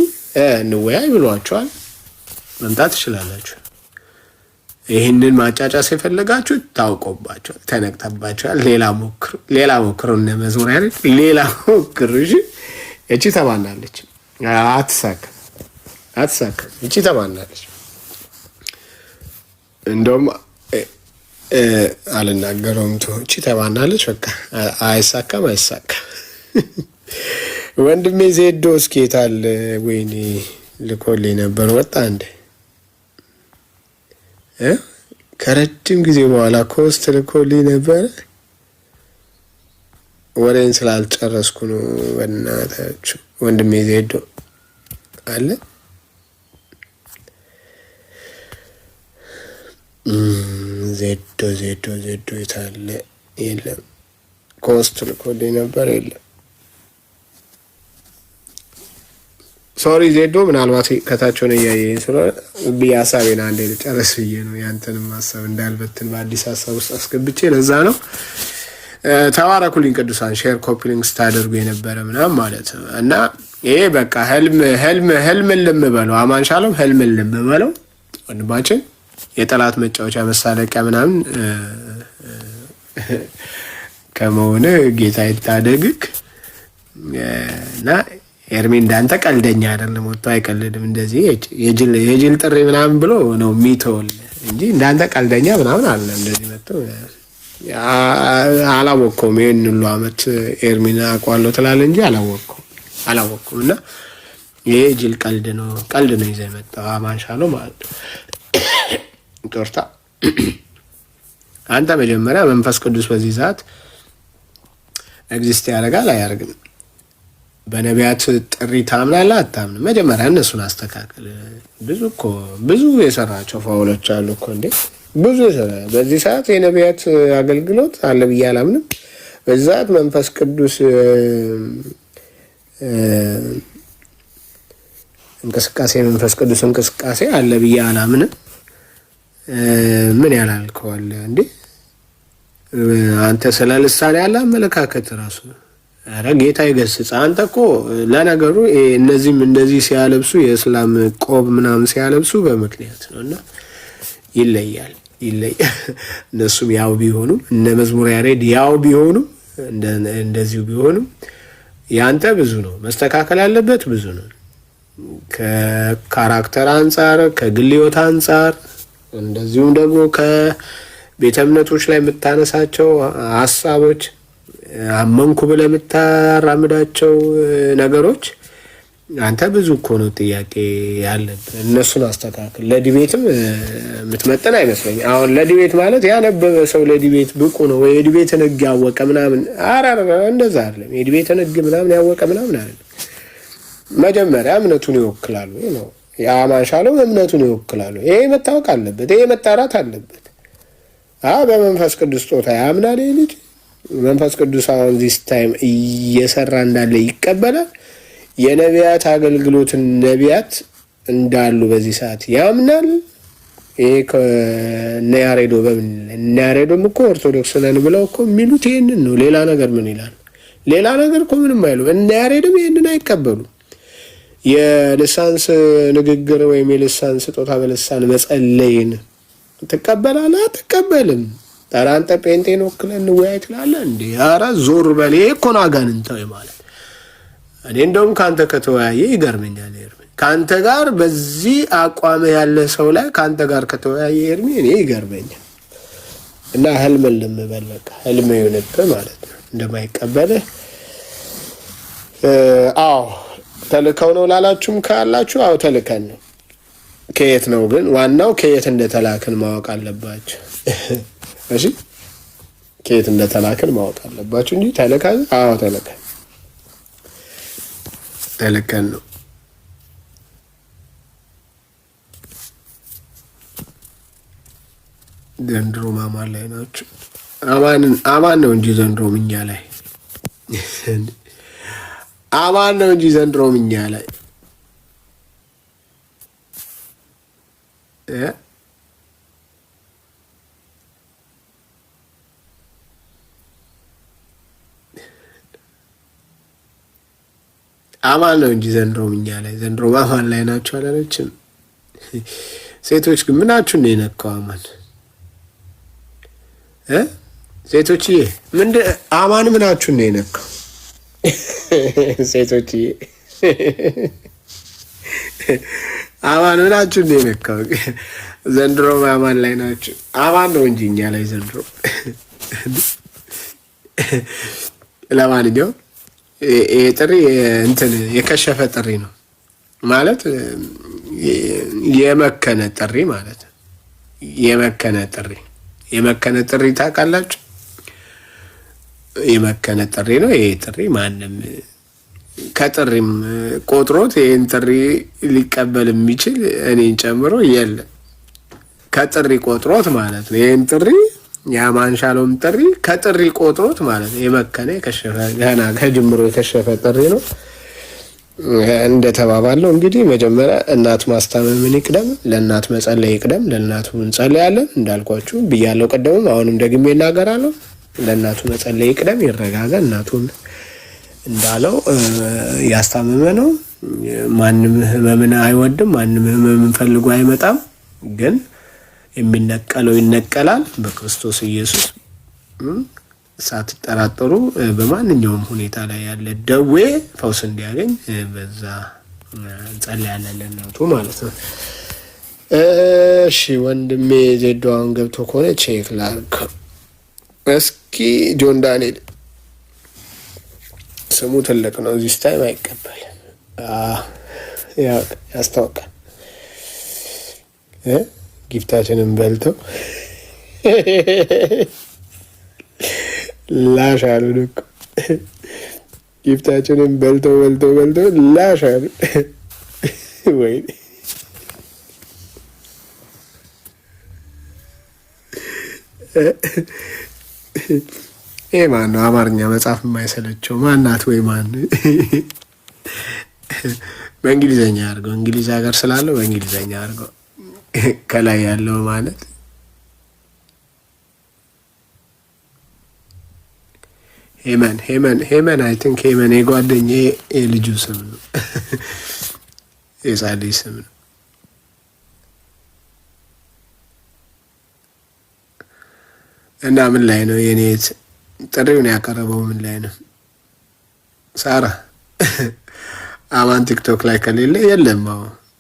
እንወያይ ብሏቸዋል። መምጣት ትችላላችሁ። ይህንን ማጫጫስ የፈለጋችሁ ታውቆባቸዋል፣ ተነቅተባቸዋል። ሌላ ሞክሩ እነ መዝሙር ያሬድ ሌላ ሞክሩ። እሺ እቺ ተባናለች፣ አትሳካ እቺ ተባናለች። እንደውም አልናገረውም እቺ ተባናለች። በቃ አይሳካም። ወንድሜ ዜዶ እስኪ የታል? ወይኔ ልኮልኝ ነበር ወጣ እንዴ? ከረጅም ጊዜ በኋላ ኮስት ልኮልኝ ነበር። ወሬን ስላልጨረስኩ ነው። በእናታችሁ ወንድሜ ዜዶ አለ ዜዶ የታለ? የለም። ኮስት ልኮልኝ ነበር የለም። ሶሪ ዜዶ፣ ምናልባት ከታቸውን እያየኝ ስለሆነ ሀሳቤን አንዴ ልጨርስ ብዬ ነው። ያንተንም ሀሳብ እንዳልበትን በአዲስ ሀሳብ ውስጥ አስገብቼ ለዛ ነው። ተባረኩልኝ ቅዱሳን። ሼር ኮፒ ሊንክ ስታደርጉ የነበረ ምናምን ማለት ነው። እና ይሄ በቃ ህልምን ልምበለው አማን ሻሎም ህልምን ልምበለው ወንድማችን የጠላት መጫወቻ መሳለቂያ ምናምን ከመሆነ ጌታ ይታደግክ። እና ኤርሚ እንዳንተ ቀልደኛ አይደለም፣ ወጥቶ አይቀልድም። እንደዚህ የጅል ጥሪ ምናምን ብሎ ነው ሚተውል እንጂ እንዳንተ ቀልደኛ ምናምን አለ እንደዚህ መጥቶ አላወቅኩም። ይህን ሁሉ አመት ኤርሚን አውቀዋለሁ ትላለህ እንጂ አላወቅኩም። እና ይሄ ጅል ቀልድ ነው ይዘህ የመጣው አማን ሻሎም ማለት ነው። ጦርታ አንተ መጀመሪያ መንፈስ ቅዱስ በዚህ ሰዓት ኤግዚስት ያደርጋል አያደርግም? በነቢያት ጥሪ ታምናለህ አታምንም? መጀመሪያ እነሱን አስተካክል። ብዙ የሰራቸው ፋውሎች አሉ እኮ እንዴ፣ ብዙ በዚህ ሰዓት የነቢያት አገልግሎት አለ ብዬ አላምንም። በዚህ ሰዓት መንፈስ ቅዱስ እንቅስቃሴ አለ ብዬ አላምንም። ምን ያላልከዋል እንዴ? አንተ ስለ ልሳን ያለ አመለካከት ራሱ ኧረ ጌታ ይገስጽ። አንተ እኮ ለነገሩ እነዚህም እንደዚህ ሲያለብሱ የእስላም ቆብ ምናምን ሲያለብሱ በምክንያት ነው እና ይለያል። እነሱም ያው ቢሆኑም እነ መዝሙር ያሬድ ያው ቢሆኑም እንደዚሁ ቢሆኑም ያንተ ብዙ ነው መስተካከል ያለበት ብዙ ነው። ከካራክተር አንጻር፣ ከግል ሕይወት አንጻር እንደዚሁም ደግሞ ከቤተ እምነቶች ላይ የምታነሳቸው ሀሳቦች አመንኩ ብለህ የምታራምዳቸው ነገሮች አንተ ብዙ እኮ ነው ጥያቄ ያለብህ። እነሱን አስተካክል። ለዲቤትም የምትመጥን አይመስለኝ። አሁን ለዲቤት ማለት ያነበበ ሰው ለዲቤት ብቁ ነው ወይ የዲቤትን ሕግ ያወቀ ምናምን እንደዛ አይደለም። የዲቤትን ሕግ ምናምን ያወቀ ምናምን አይደለም። መጀመሪያ እምነቱን ይወክላሉ ነው ያማንሻለው እምነቱን ይወክላሉ። ይሄ መታወቅ አለበት። ይሄ መጣራት አለበት። በመንፈስ ቅዱስ ስጦታ ያምናል ይሄ ልጅ። መንፈስ ቅዱስ አሁን ዚስ ታይም እየሰራ እንዳለ ይቀበላል። የነቢያት አገልግሎትን ነቢያት እንዳሉ በዚህ ሰዓት ያምናል። ይሄ ከእነ ያሬዶ በምን እነ ያሬዶም እኮ ኦርቶዶክስ ነን ብለው እኮ የሚሉት ይሄንን ነው። ሌላ ነገር ምን ይላል? ሌላ ነገር እኮ ምንም አይሉ። እነ ያሬድም ይሄንን አይቀበሉ። የልሳንስ ንግግር ወይም የልሳን ስጦታ በልሳን መጸለይን ትቀበላለህ? አትቀበልም። ኧረ አንተ ጴንጤን ወክለህ እንወያይ ትላለህ እንዴ? ኧረ ዞር በል። ይሄ እኮ ነው አጋንንታዊ ማለት። እኔ እንደውም ከአንተ ከተወያየ ይገርመኛል ኤርሚ። ከአንተ ጋር በዚህ አቋም ያለ ሰው ላይ ከአንተ ጋር ከተወያየ ኤርሚ እኔ ይገርመኛል። እና ህልምን ልምበለቅ ህልም ይሆንብህ ማለት ነው እንደማይቀበልህ። አዎ ተልከው ነው ላላችሁም ካላችሁ አዎ ተልከን ነው። ከየት ነው ግን? ዋናው ከየት እንደተላክን ማወቅ አለባችሁ። እሺ ከየት እንደተላክን ማወቅ አለባችሁ እንጂ ተልከን አዎ ተልከን ነው። ዘንድሮ ማማን ላይ ናችሁ። አማን ነው እንጂ ዘንድሮ እኛ ላይ አማን ነው እንጂ ዘንድሮ እኛ ላይ አማን ነው እንጂ ዘንድሮ እኛ ላይ ዘንድሮ አማን ላይ ናችሁ አላለችም። ሴቶች ግን ምናችሁ ነው የነካው? አማን ሴቶችዬ ምንድን አማን ምናችሁ ነው የነካው? ሴቶችዬ አማን ምናችሁ ነው የነካው? ዘንድሮ አማን ላይ ናችሁ። አማን ነው እንጂ እኛ ላይ ዘንድሮ። ለማንኛውም ይሄ ጥሪ እንትን የከሸፈ ጥሪ ነው ማለት የመከነ ጥሪ ማለት የመከነ ጥሪ ታውቃላችሁ? የመከነ ጥሪ ነው ይሄ ጥሪ። ማንም ከጥሪም ቆጥሮት ይሄን ጥሪ ሊቀበል የሚችል እኔን ጨምሮ የለም። ከጥሪ ቆጥሮት ማለት ነው ይሄን ጥሪ የአማን ሻሎም ጥሪ ከጥሪ ቆጥሮት ማለት ነው። የመከነ የከሸፈ ገና ከጅምሮ የከሸፈ ጥሪ ነው። እንደተባባለው እንግዲህ መጀመሪያ እናት ማስታመምን ይቅደም፣ ለእናት መጸለይ ይቅደም። ለእናቱ እንጸልያለን እንዳልኳችሁ ብያለሁ ቀደምም፣ አሁንም ደግሜ እናገራለሁ። ለእናቱ መጸለይ ይቅደም፣ ይረጋጋ። እናቱን እንዳለው ያስታመመ ነው። ማንም ህመምን አይወድም፣ ማንም ህመምን ፈልጎ አይመጣም። ግን የሚነቀለው ይነቀላል በክርስቶስ ኢየሱስ። ሳትጠራጠሩ በማንኛውም ሁኔታ ላይ ያለ ደዌ ፈውስ እንዲያገኝ በዛ እንጸልያለን ለእናቱ ማለት ነው። እሺ ወንድሜ ዜዶዋን ገብቶ ከሆነ ቼክ ላድርግ እስኪ። ጆን ዳንኤል ስሙ ትልቅ ነው፣ እዚህ ታይም አይቀበልም። ያስታውቃል። ጊፍታችንን በልተው ላሽ አሉን እኮ ጊፍታችንን በልተው ላሽ አሉ። ወይ ይሄ ማን ነው? አማርኛ መጽሐፍ የማይሰለቸው ማናት? ወይ ማን? በእንግሊዘኛ አድርገው፣ እንግሊዝ ሀገር ስላለው በእንግሊዘኛ አድርገው። ከላይ ያለው ማለት ሄመን አይ ቲንክ ሄመን የጓደኛዬ የልጁ ስም ነው። የጻዴ ስም ነው። እና ምን ላይ ነው የኔ ጥሪውን ያቀረበው? ምን ላይ ነው ሳራ? አማን ቲክቶክ ላይ ከሌለ የለም።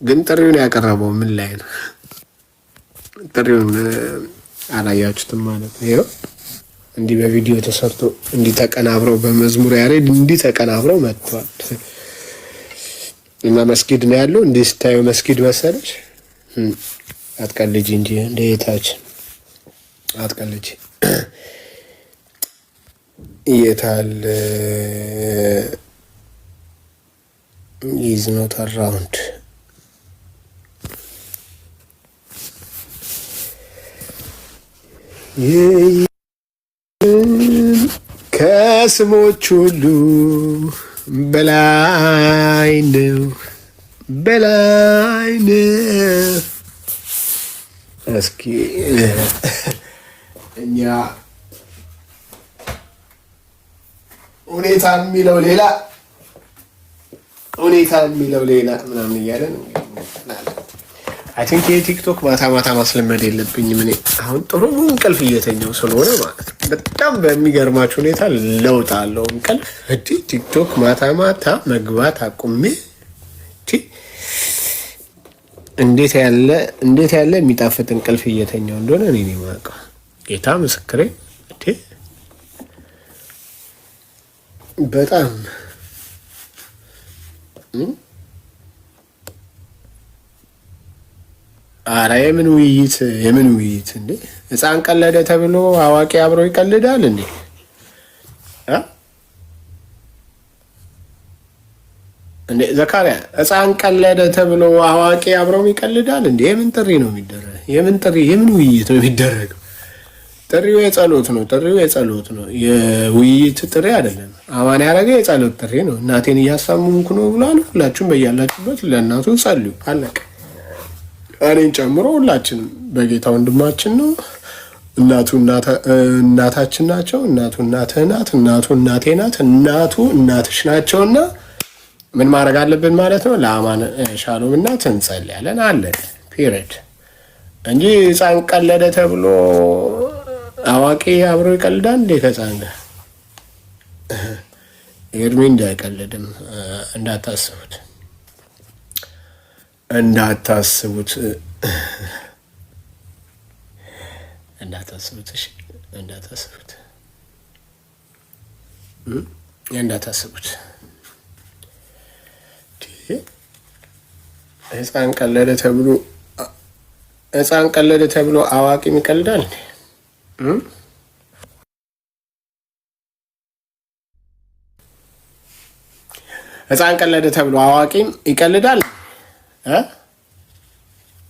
ግን ጥሪውን ያቀረበው ምን ላይ ነው? ጥሪውን አላያችሁትም ማለት ነው። ይኸው እንዲህ በቪዲዮ ተሰርቶ እንዲህ ተቀናብረው በመዝሙር ያሬድ እንዲህ ተቀናብረው መጥቷል። እና መስጊድ ነው ያለው። እንዲህ ስታዩ መስጊድ መሰለች። አትቀልጂ እንጂ እንደ የታችን አትቀልጂ። የታል is not around ከስሞች ሁሉ በላይ ነው፣ በላይ ነው። እስኪ እኛ ሁኔታ የሚለው ሌላ ምናምን እያለን አይ ቲንክ የቲክቶክ ማታ ማስለመድ የለብኝም እኔ አሁን ጥሩ እንቅልፍ እየተኛው ስለሆነ ማለት ነው። በጣም በሚገርማችሁ ሁኔታ ለውጥ አለው እንቅልፍ። ቲክቶክ ማታ መግባት አቁሜ እንዴት ያለ የሚጣፍጥ እንቅልፍ እየተኛው እንደሆነ እኔ ነኝ የማውቀው። ጌታ ምስክሬ በጣም አረ የምን ውይይት እንዴ? ሕፃን ቀለደ ተብሎ አዋቂ አብሮ ይቀልዳል እንዴ? እንዴ ዘካሪያ ሕፃን ቀለደ ተብሎ አዋቂ አብረው ይቀልዳል እንዴ? የምን ጥሪ ነው የሚደረግ? የምን ውይይት ነው የሚደረገው? ጥሪው የጸሎት ነው። የውይይት ጥሪ አይደለም። አማን ያደረገ የጸሎት ጥሪ ነው። እናቴን እያሳመምኩ ነው ብሏል። ሁላችሁም በያላችሁበት ለእናቱ ጸልዩ። አለቀ። እኔን ጨምሮ ሁላችንም በጌታ ወንድማችን ነው። እናቱ እናታችን ናቸው። እናቱ እናትህ ናት። እናቱ እናቴ ናት። እናቱ እናትሽ ናቸውና ምን ማድረግ አለብን ማለት ነው? ለአማን ሻሎም እናት እንጸልያለን። አለቀ። ፒሪድ እንጂ ሕፃን ቀለደ ተብሎ አዋቂ አብሮ ይቀልዳል እንዴ? ከሕፃን ጋር ኤርሚ እንዳይቀልድም እንዳታስቡት። እሺ እንዳታስቡት። ሕፃን ቀለደ ተብሎ አዋቂም ይቀልዳል እንዴ? ሕፃን ቀለደ ተብሎ አዋቂም ይቀልዳል።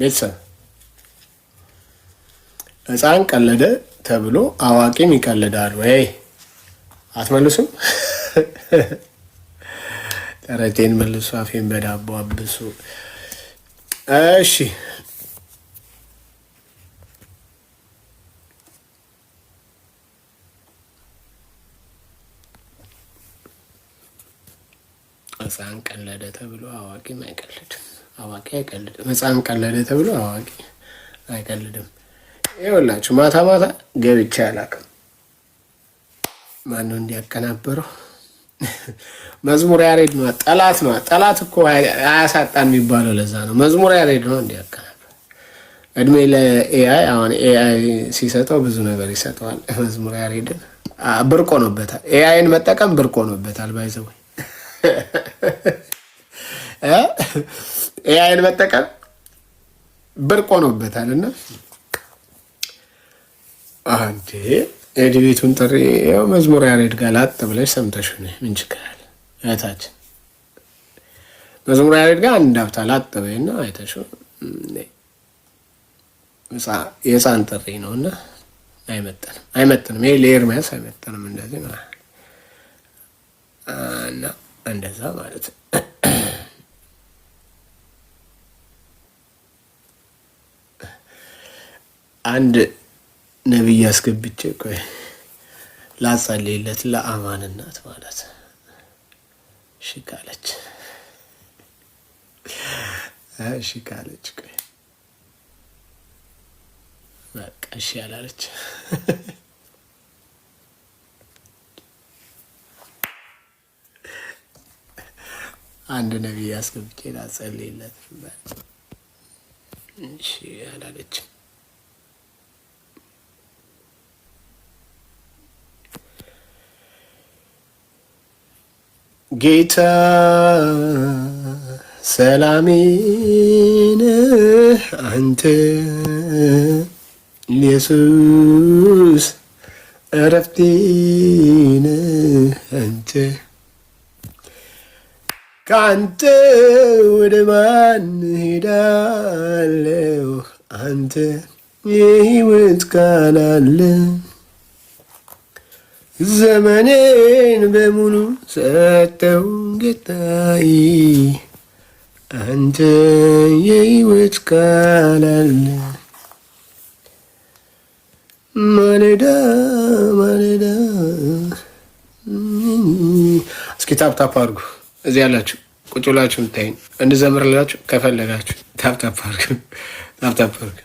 ቤተሰብ ሕፃን ቀለደ ተብሎ አዋቂም ይቀልዳል ወይ? አትመልሱም? ተረቴን መልሱ፣ አፌን በዳቦ አብሱ። እሺ ሕፃን ቀለደ ተብሎ አዋቂም አይቀልድም። አዋቂ አይቀልድም። ሕፃን ቀለደ ተብሎ አዋቂ አይቀልድም። ይኸውላችሁ ማታ ገብቼ አላውቅም። ማነው እንዲያቀናበረው? መዝሙር ያሬድ ነው። ጠላት እኮ አያሳጣን የሚባለው ለዛ ነው። መዝሙር ያሬድ ነው እንዲያቀናበር። እድሜ ለኤአይ። አሁን ኤአይ ሲሰጠው ብዙ ነገር ይሰጠዋል። መዝሙር ያሬድን ብርቅ ሆኖበታል። ኤአይን መጠቀም ብርቅ ሆኖበታል። ባይዘው ኤአይን መጠቀም ብርቅ ሆኖበታል። እና አንዴ የዲቤቱን ጥሪ ያው መዝሙር ያሬድ ጋር ላጥ ብለሽ ሰምተሽ ነው። ምን ችግር አለ? እህታችን መዝሙር ያሬድ ጋር አንድ ሀብታ ላጥ በይና አይተሽው። የሕፃን ጥሪ ነው እና አይመጥንም። ይሄ ለኤርሚያስ አይመጥንም። እንደዚህ እና እንደዛ ማለት አንድ ነብይ አስገብቼ ቆይ ላጸልይለት ለአማን እናት ማለት እሺ ካለች እሺ ካለች በቃ እሺ ያላለች አንድ ነብይ አስገብቼ ላጸልይለት እሺ ያላለች ጌታ ሰላሜን አንተ ኢየሱስ እረፍቴን አንተ ካንተ ወደ ማን ሄዳለሁ አንተ የሕይወት ቃል አለ ዘመኔን በሙሉ ሰጠው ጌታዬ አንተ የሕይወት ቃል አለ ማለዳ ማለዳ እስኪ ታፕታፕ አድርጉ እዚህ ያላችሁ ቁጭ ብላችሁ የምታዩኝ እንድዘምርላችሁ ከፈለጋችሁ ታፕታፕ አድርጉ ታፕታፕ አድርጉ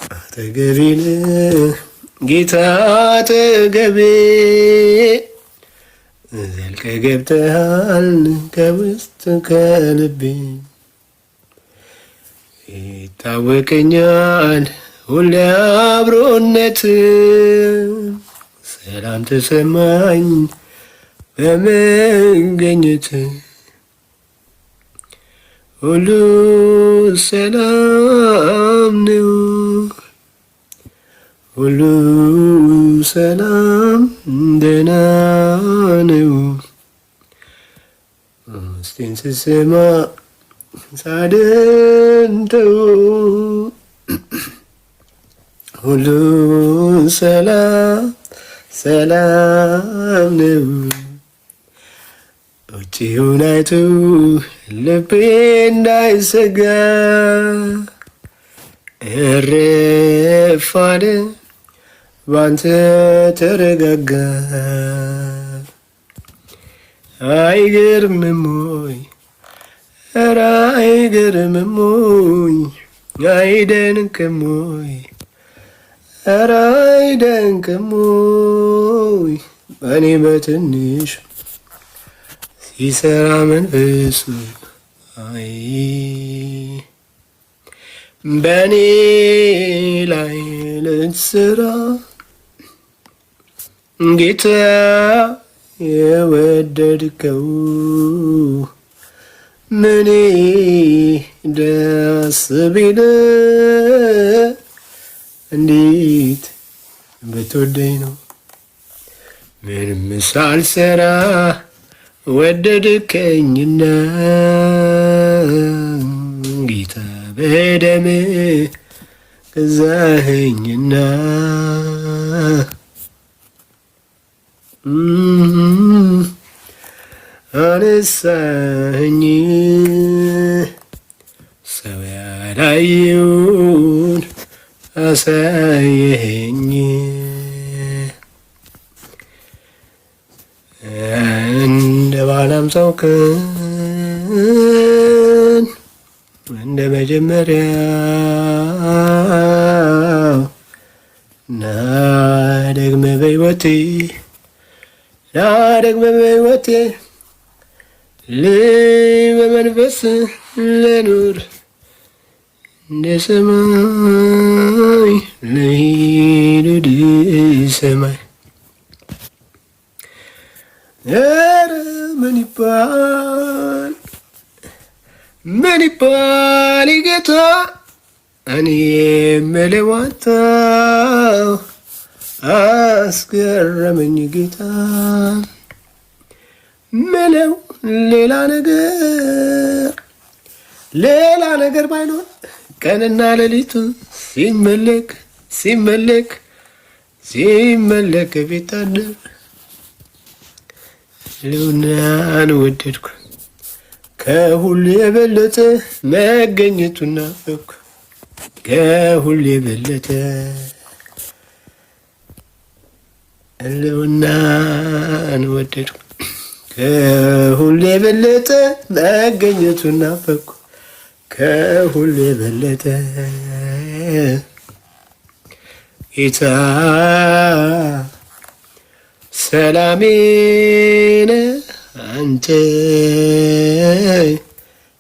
አጠገቤ ጌታ አጠገቤ ዘልቀህ ገብተሃል ከውስጥ ከልቤ ይታወቀኛል ሁሌ አብሮነት ሰላም ተሰማኝ በመገኘት ሁሉ ሰላም ነው ሁሉ ሰላም ደህና ነው ውስጤን ስሰማ ሳደንተው ሁሉ ሰላም ሰላም ነው ውጪውን አይቶ ልቤ እንዳይሰጋ እረፍ አለ ባንተ ተረጋጋ አይገርምም ወይ ኧረ አይገርምም ወይ አይደንቅም ወይ ኧረ አይደንቅም ወይ በእኔ በትንሽ ሲሰራ መንፈሱ አይ በእኔ ላይ ልትሰራ ጌታ የወደድከው ምኔ ደስ ቢል እንዴት ብትወደኝ ነው ምንም ሳልሰራ ወደድከኝና ጌታ በደም ገዛኸኝና አነሳኸኝ ሰው ያላየውን አሳየኸኝ እንደ ባላምሳው ቀን እንደ መጀመሪያው ና ደግመህ በሕይወቴ ና ደግመህ በሕይወቴ በመንፈስ ልኑር እንደ ሰማይ ልሂድ ሰማይ ኧረ ምን ይባል ጌታ እኔ የምለው አጣሁ አስገረመኝ ጌታ ምለው ሌላ ነገር ባይኖር ቀንና ሌሊቱ ሲመለክ ቤት አደር ልውናን ወደድኩ ከሁሉ የበለጠ መገኘቱን ናፈቅኩ ከሁሉ የበለጠ ህልውናን ወደድኩ ከሁሉ የበለጠ መገኘቱን ናፈቅኩ ከሁሉ የበለጠ ጌታ ሰላሜ ነህ አንተ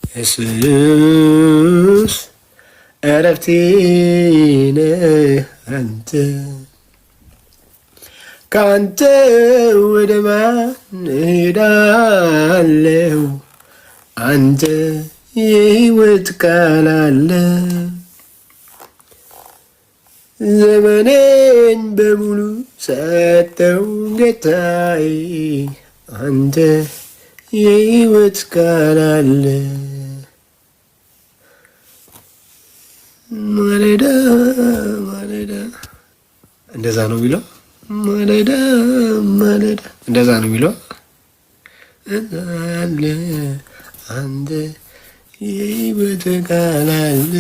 ኢየሱስ እረፍቴ ነህ አንተ ካንተ ወደ ማን እሄዳለሁ አንተ የሕይወት ቃል አለ ዘመኔን በሙሉ ሰጠው ጌታዬ አንተ የሕይወት ቃል አለ ማለዳ ማለዳ እንደዛ ነው የሚለው ማለዳ ማለዳ እንደዛ ነው የሚለው አለ አንተ የሕይወት ቃል አለ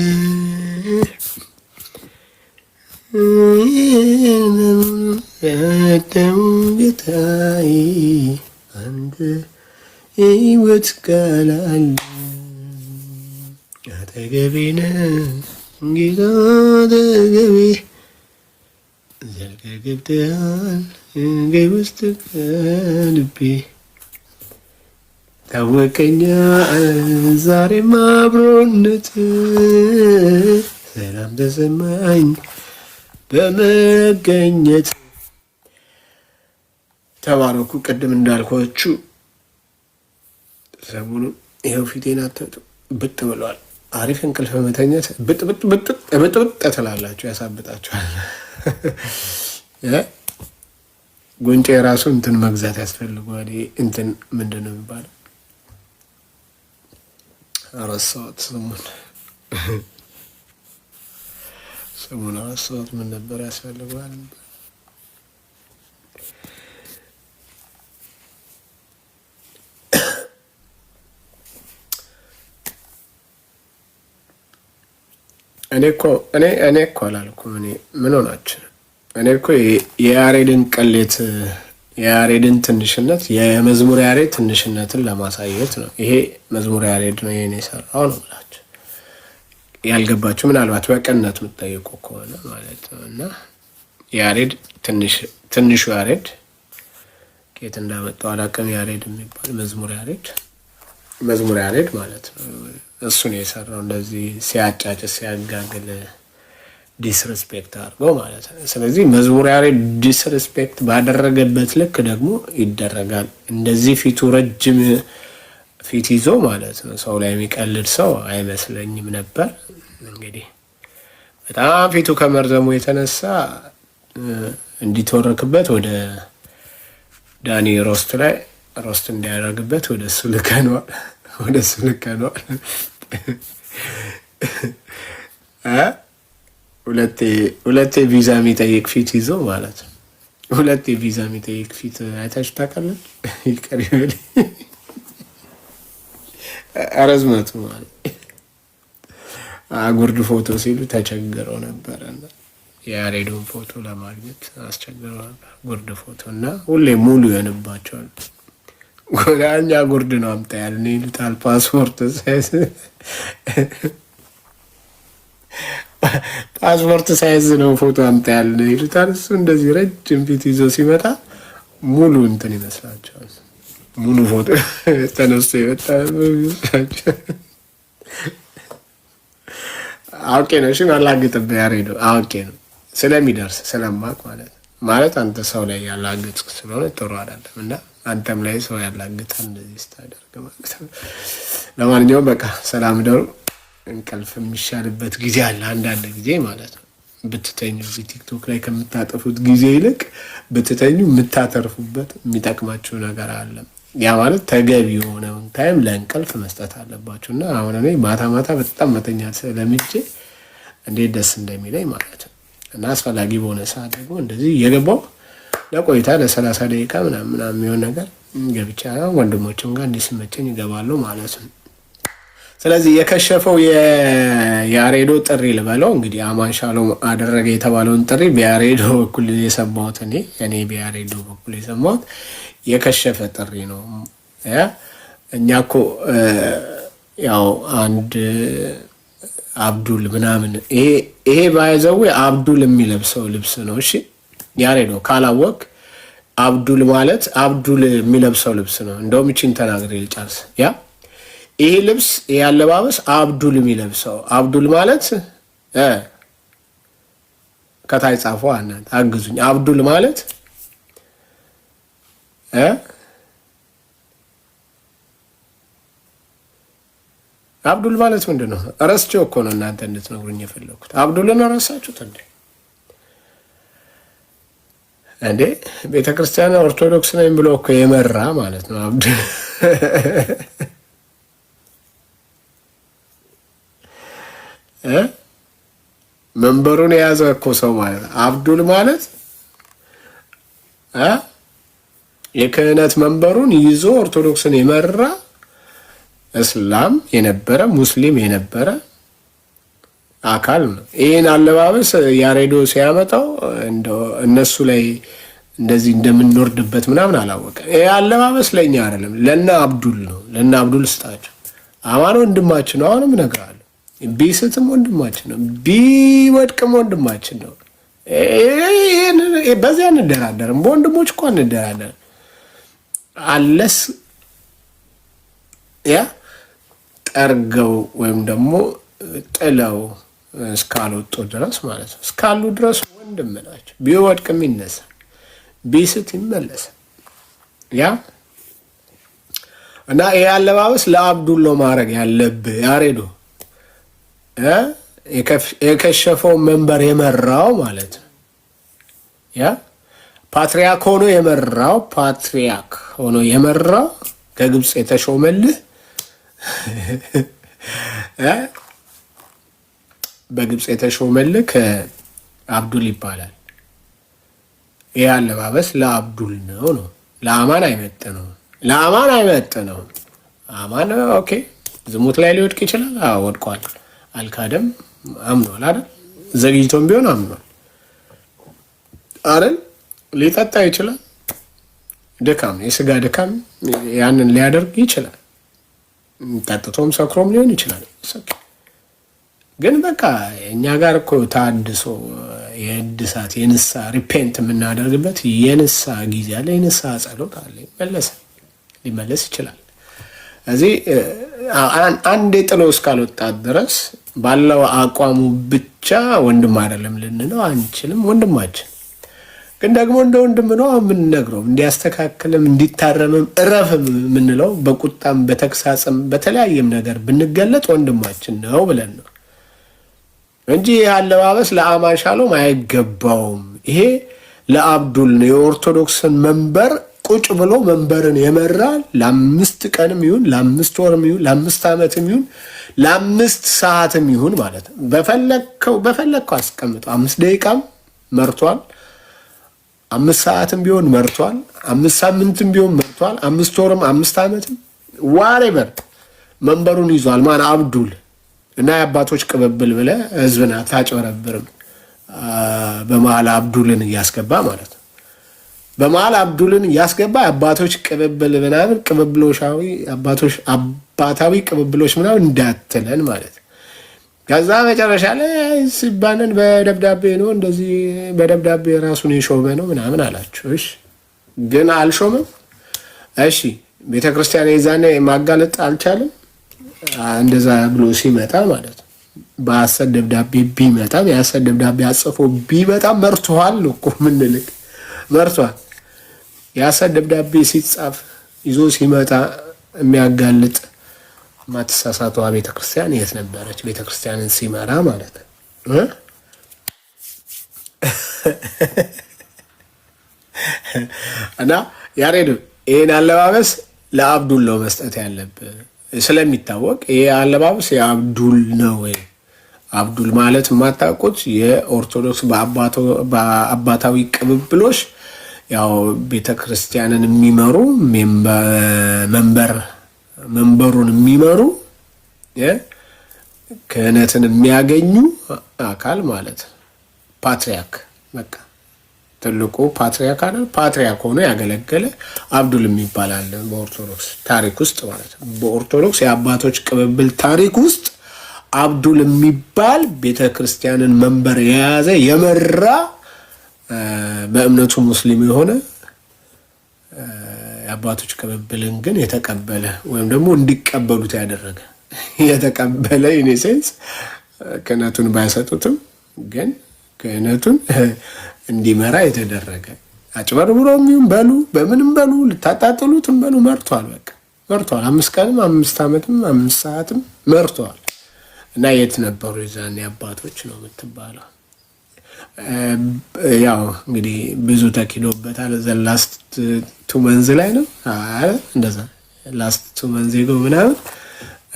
ሰጠው ጌታዬ አንተ የሕይወት ቃል አለ አጠገቤ ነህ ጌታ አጠገቤ ዘልቀህ ገብተሃል ልቤ ውስጥ ከልቤ ታወቀኛ ዛሬም አብሮነት ሰላም ተሰማኝ በመገኘት ተባረኩ። ቅድም እንዳልኳችሁ ሰሞኑን ይኸው ፊቴን አትጡ ብጥ ብለዋል። አሪፍ እንቅልፍ መተኛት ብጥ ትላላችሁ፣ ያሳብጣችኋል። ጉንጬ የራሱ እንትን መግዛት ያስፈልገዋል። እንትን ምንድን ነው የሚባለው? አረሳሁት ስሙን አረሳሁት። ምን ነበር ያስፈልገዋል? እኔ እኮ አላልኩም። እኔ ምን ሆናችሁ? እኔ እኮ የያሬድን ቅሌት የያሬድን ትንሽነት የመዝሙር ያሬድ ትንሽነትን ለማሳየት ነው። ይሄ መዝሙር ያሬድ ነው ይሄን የሰራው ነው ብላችሁ ያልገባችሁ ምናልባት በቅንነት የምትጠይቁ ከሆነ ማለት ነው። እና ያሬድ ትንሹ ያሬድ ከየት እንዳመጣው አላውቅም። ያሬድ የሚባል መዝሙር ያሬድ ማለት ነው። እሱን የሰራው እንደዚህ ሲያጫጭስ ሲያጋግል ዲስሪስፔክት አድርገው ማለት ነው። ስለዚህ መዝሙር ያሬድ ዲስሪስፔክት ባደረገበት ልክ ደግሞ ይደረጋል። እንደዚህ ፊቱ ረጅም ፊት ይዞ ማለት ነው ሰው ላይ የሚቀልድ ሰው አይመስለኝም ነበር። እንግዲህ በጣም ፊቱ ከመርዘሙ የተነሳ እንዲተወረክበት ወደ ዳኒ ሮስት እንዲያደርግበት ወደ እሱ ልከነዋል። ሁለቴ ቪዛ የሚጠይቅ ፊት ይዞ ማለት ነው። ሁለቴ ቪዛ የሚጠይቅ ፊት አይታችሁ ታውቃለች? ይቀር ይበል ረዝመቱ ማለት ጉርድ ፎቶ ሲሉ ተቸግረው ነበረ። የያሬዶን ፎቶ ለማግኘት አስቸግረው ነበር። ጉርድ ፎቶ እና ሁሌ ሙሉ ይሆንባቸዋል። እኛ ጉርድ ነው አምጣ ያልን ይሉታል። ፓስፖርት ሳይዝ ነው ፎቶ አምጣ ያልን ይሉታል። እሱ እንደዚህ ረጅም ፊት ይዞ ሲመጣ ሙሉ እንትን ይመስላቸዋል። ሙሉ ፎቶ ተነስቶ ይመጣ አውቄ ነው። እሺ አላግጥብህ ያሬዶ አውቄ ነው ስለሚደርስ ስለማቅ ማለት አንተ ሰው ላይ ያላግጥ ስለሆነ ጥሩ አይደለም እና አንተም ላይ ሰው ያላግጣል እንደዚህ ስታደርግ ማለት ነው። ለማንኛውም በቃ ሰላም ደሩ። እንቅልፍ የሚሻልበት ጊዜ አለ አንዳንድ ጊዜ ማለት ነው። ብትተኙ እዚህ ቲክቶክ ላይ ከምታጠፉት ጊዜ ይልቅ ብትተኙ የምታተርፉበት የሚጠቅማችሁ ነገር አለ። ያ ማለት ተገቢ የሆነውን ታይም ለእንቅልፍ መስጠት አለባችሁ እና አሁን እኔ ማታ በጣም መተኛት ስለምቼ እንዴት ደስ እንደሚለኝ ማለት ነው። እና አስፈላጊ በሆነ ሰዓት ደግሞ እንደዚህ እየገባው ለቆይታ ለ30 ደቂቃ ምናምን የሚሆን ነገር ገብቻ ወንድሞችም ጋር እንዲስመቸኝ ይገባሉ ማለት ነው። ስለዚህ የከሸፈው የያሬዶ ጥሪ ልበለው እንግዲህ አማን ሻሎም አደረገ የተባለውን ጥሪ በያሬዶ በኩል የሰማሁት እኔ በያሬዶ በኩል የሰማሁት የከሸፈ ጥሪ ነው። እኛ እኮ ያው አንድ አብዱል ምናምን ይሄ ባይዘው አብዱል የሚለብሰው ልብስ ነው። እሺ ያሬዶ ካላወቅ አብዱል ማለት አብዱል የሚለብሰው ልብስ ነው። እንደውም እቺን ተናግሬ ልጨርስ። ይሄ ልብስ ይሄ አለባበስ አብዱል የሚለብሰው አብዱል ማለት ከታይ ጻፉ እናንተ አግዙኝ። አብዱል ማለት አብዱል ማለት ምንድን ነው? ረስቼው እኮ ነው እናንተ እንድትነግሩኝ የፈለኩት። አብዱልን ረሳችሁት እንዴ? ቤተክርስቲያን ኦርቶዶክስ ነኝ ብሎ እኮ የመራ ማለት ነው አብዱል። መንበሩን የያዘ እኮ ሰው ማለት ነው አብዱል ማለት የክህነት መንበሩን ይዞ ኦርቶዶክስን የመራ እስላም የነበረ ሙስሊም የነበረ አካል ነው። ይህን አለባበስ ያሬዶ ሲያመጣው እነሱ ላይ እንደዚህ እንደምንወርድበት ምናምን አላወቀ። ይህ አለባበስ ለእኛ አይደለም፣ ለእነ አብዱል ነው። ለእነ አብዱል ስጣቸው። አማን ወንድማችን ነው። አሁንም እነግርሃለሁ፣ ቢስትም ወንድማችን ነው፣ ቢወድቅም ወንድማችን ነው። በዚያ እንደራደርም፣ በወንድሞች እኮ እንደራደርም አለስ ጠርገው ወይም ደግሞ ጥለው እስካልወጡ ድረስ ማለት ነው። እስካሉ ድረስ ወንድም ናቸው። ቢወድቅም ይነሳል፣ ቢስት ይመለሳል። እና ይህ አለባበስ ለአብዱል ነው ማድረግ ያለብህ ያሬዶ። የከሸፈው መንበር የመራው ማለት ነው። ፓትሪያክ ሆኖ የመራው ከግብፅ የተሾመልህ በግብፅ የተሾመልህ ከአብዱል ይባላል። ይህ አለባበስ ለአብዱል ነው። ለአማን አይመጥነውም። አማን ኦኬ ዝሙት ላይ ሊወድቅ ይችላል። ወድቋል፣ አልካደም፣ አምኗል አይደል? ዘግይቶም ቢሆን አምኗል አይደል? ሊጠጣ ይችላል፣ ድካም፣ የስጋ ድካም ያንን ሊያደርግ ይችላል። ጠጥቶም ሰክሮም ሊሆን ይችላል። ግን በቃ እኛ ጋር እኮ ታድሶ የእድሳት የንሳ ሪፔንት የምናደርግበት የንሳ ጊዜ አለ፣ የንሳ ጸሎት አለ። ሊመለስ ይችላል። እዚህ አንድ ጥሎ እስካልወጣት ድረስ ባለው አቋሙ ብቻ ወንድም አይደለም ልንለው አንችልም። ወንድማችን ግን ደግሞ እንደ ወንድም ነው የምንነግረው፣ እንዲያስተካክልም እንዲታረምም እረፍም የምንለው በቁጣም በተግሳጽም በተለያየም ነገር ብንገለጥ ወንድማችን ነው ብለን ነው እንጂ ይህ አለባበስ ለአማን ሻሎም አይገባውም። ይሄ ለአብዱል ነው። የኦርቶዶክስን መንበር ቁጭ ብሎ መንበርን የመራ ለ5 ቀንም ይሁን ለ5 ወርም ይሁን ለ5 ዓመትም ይሁን ለ5 ሰዓትም ይሁን ማለት ነው። በፈለግከው አስቀምጠው። 5 ደቂቃም መርቷል፣ 5 ሰዓትም ቢሆን መርቷል፣ 5 ሳምንትም ቢሆን መርቷል፣ 5 ወርም 5 ዓመትም ዋሬበር መንበሩን ይዟል። ማን አብዱል እና የአባቶች ቅብብል ብለህ ህዝብን አታጭበረብርም። በመሀል አብዱልን እያስገባ ማለት ነው። በመሀል አብዱልን እያስገባ የአባቶች ቅብብል ምናምን ቅብብሎሻዊ አባታዊ ቅብብሎች ምናምን እንዳትለን ማለት ነው። ከዛ መጨረሻ ላይ ሲባንን በደብዳቤ ነው እንደዚህ በደብዳቤ ራሱን የሾመ ነው ምናምን አላችሁ። እሺ ግን አልሾመም። እሺ ቤተክርስቲያን የዛኔ ማጋለጥ አልቻለም። እንደዛ ብሎ ሲመጣ ማለት ነው። በሐሰት ደብዳቤ ቢመጣም የሐሰት ደብዳቤ አጽፎ ቢመጣም መርቷል እኮ ምንልክ መርቷል። የሐሰት ደብዳቤ ሲጻፍ ይዞ ሲመጣ የሚያጋልጥ ማትሳሳቷ ቤተክርስቲያን የት ነበረች? ቤተክርስቲያንን ሲመራ ማለት ነው። እና ያሬድ ይሄን አለባበስ ለአብዱል ነው መስጠት ያለብህ ስለሚታወቅ ይሄ አለባበስ የአብዱል ነው ወይ? አብዱል ማለት የማታውቁት የኦርቶዶክስ በአባታዊ ቅብብሎች ያው ቤተክርስቲያንን የሚመሩ መንበሩን የሚመሩ ክህነትን የሚያገኙ አካል ማለት ፓትሪያርክ በቃ ትልቁ ፓትሪያርክ አይደል? ፓትሪያርክ ሆኖ ያገለገለ አብዱል የሚባል አለ በኦርቶዶክስ ታሪክ ውስጥ ማለት ነው። በኦርቶዶክስ የአባቶች ቅብብል ታሪክ ውስጥ አብዱል የሚባል ቤተክርስቲያንን መንበር የያዘ የመራ በእምነቱ ሙስሊም የሆነ የአባቶች ቅብብልን ግን የተቀበለ ወይም ደግሞ እንዲቀበሉት ያደረገ የተቀበለ ኢኔሴንስ ክህነቱን ባይሰጡትም ግን ክህነቱን እንዲመራ የተደረገ አጭበርብሮም ይሁን በሉ በምንም በሉ ልታጣጥሉትም በሉ መርቷል። በቃ መርቷል። 5 ቀንም 5 ዓመትም 5 ሰዓትም መርቷል። እና የት ነበሩ የዛኔ አባቶች ነው የምትባለው። ያው እንግዲህ ብዙ ተኪዶበታል። ላስት 2 መንዝ ላይ ነው እንደዛ ላስት 2 መንዝ ይገው ምናምን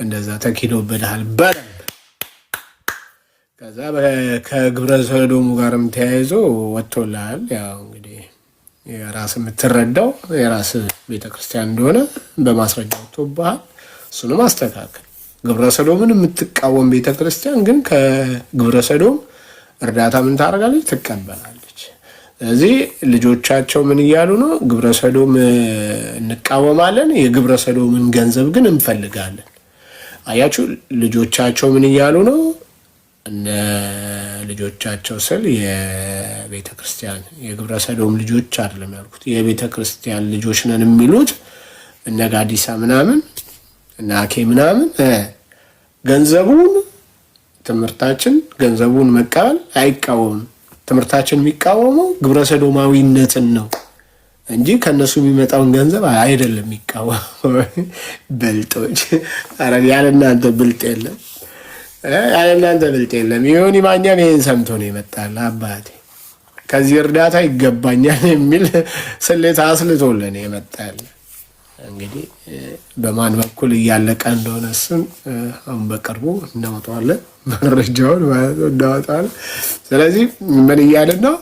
እንደዛ ተኪዶበታል በደንብ። ከዛ ከግብረ ሰዶሙ ጋርም ተያይዞ ወጥቶልሃል። ያው እንግዲህ የራስ የምትረዳው የራስ ቤተክርስቲያን እንደሆነ በማስረጃ ወጥቶብሃል። እሱንም አስተካከል። ግብረ ሰዶምን የምትቃወም ቤተክርስቲያን ግን ከግብረ ሰዶም እርዳታ ምን ታደርጋለች? ትቀበላለች። ስለዚህ ልጆቻቸው ምን እያሉ ነው? ግብረ ሰዶም እንቃወማለን፣ የግብረ ሰዶምን ገንዘብ ግን እንፈልጋለን። አያችሁ፣ ልጆቻቸው ምን እያሉ ነው? እነ ልጆቻቸው ስል የቤተ ክርስቲያን የግብረ ሰዶም ልጆች አይደለም ያልኩት፣ የቤተ ክርስቲያን ልጆች ነን የሚሉት እነ ጋዲሳ ምናምን እነ አኬ ምናምን ገንዘቡን ትምህርታችን ገንዘቡን መቀበል አይቃወምም። ትምህርታችን የሚቃወመው ግብረ ሰዶማዊነትን ነው እንጂ ከነሱ የሚመጣውን ገንዘብ አይደለም የሚቃወመው። በልጦች አረ ያለ እናንተ ብልጥ የለም፣ ያለ እናንተ ብልጥ የለም። ይሁን ማኛም ይሄን ሰምቶ ነው ይመጣል። አባቴ ከዚህ እርዳታ ይገባኛል የሚል ስሌት አስልቶልን ይመጣል። እንግዲህ በማን በኩል እያለቀ እንደሆነ እሱን አሁን በቅርቡ እናወጣዋለን፣ መረጃውን እናወጣዋለን። ስለዚህ ምን እያልን ነው?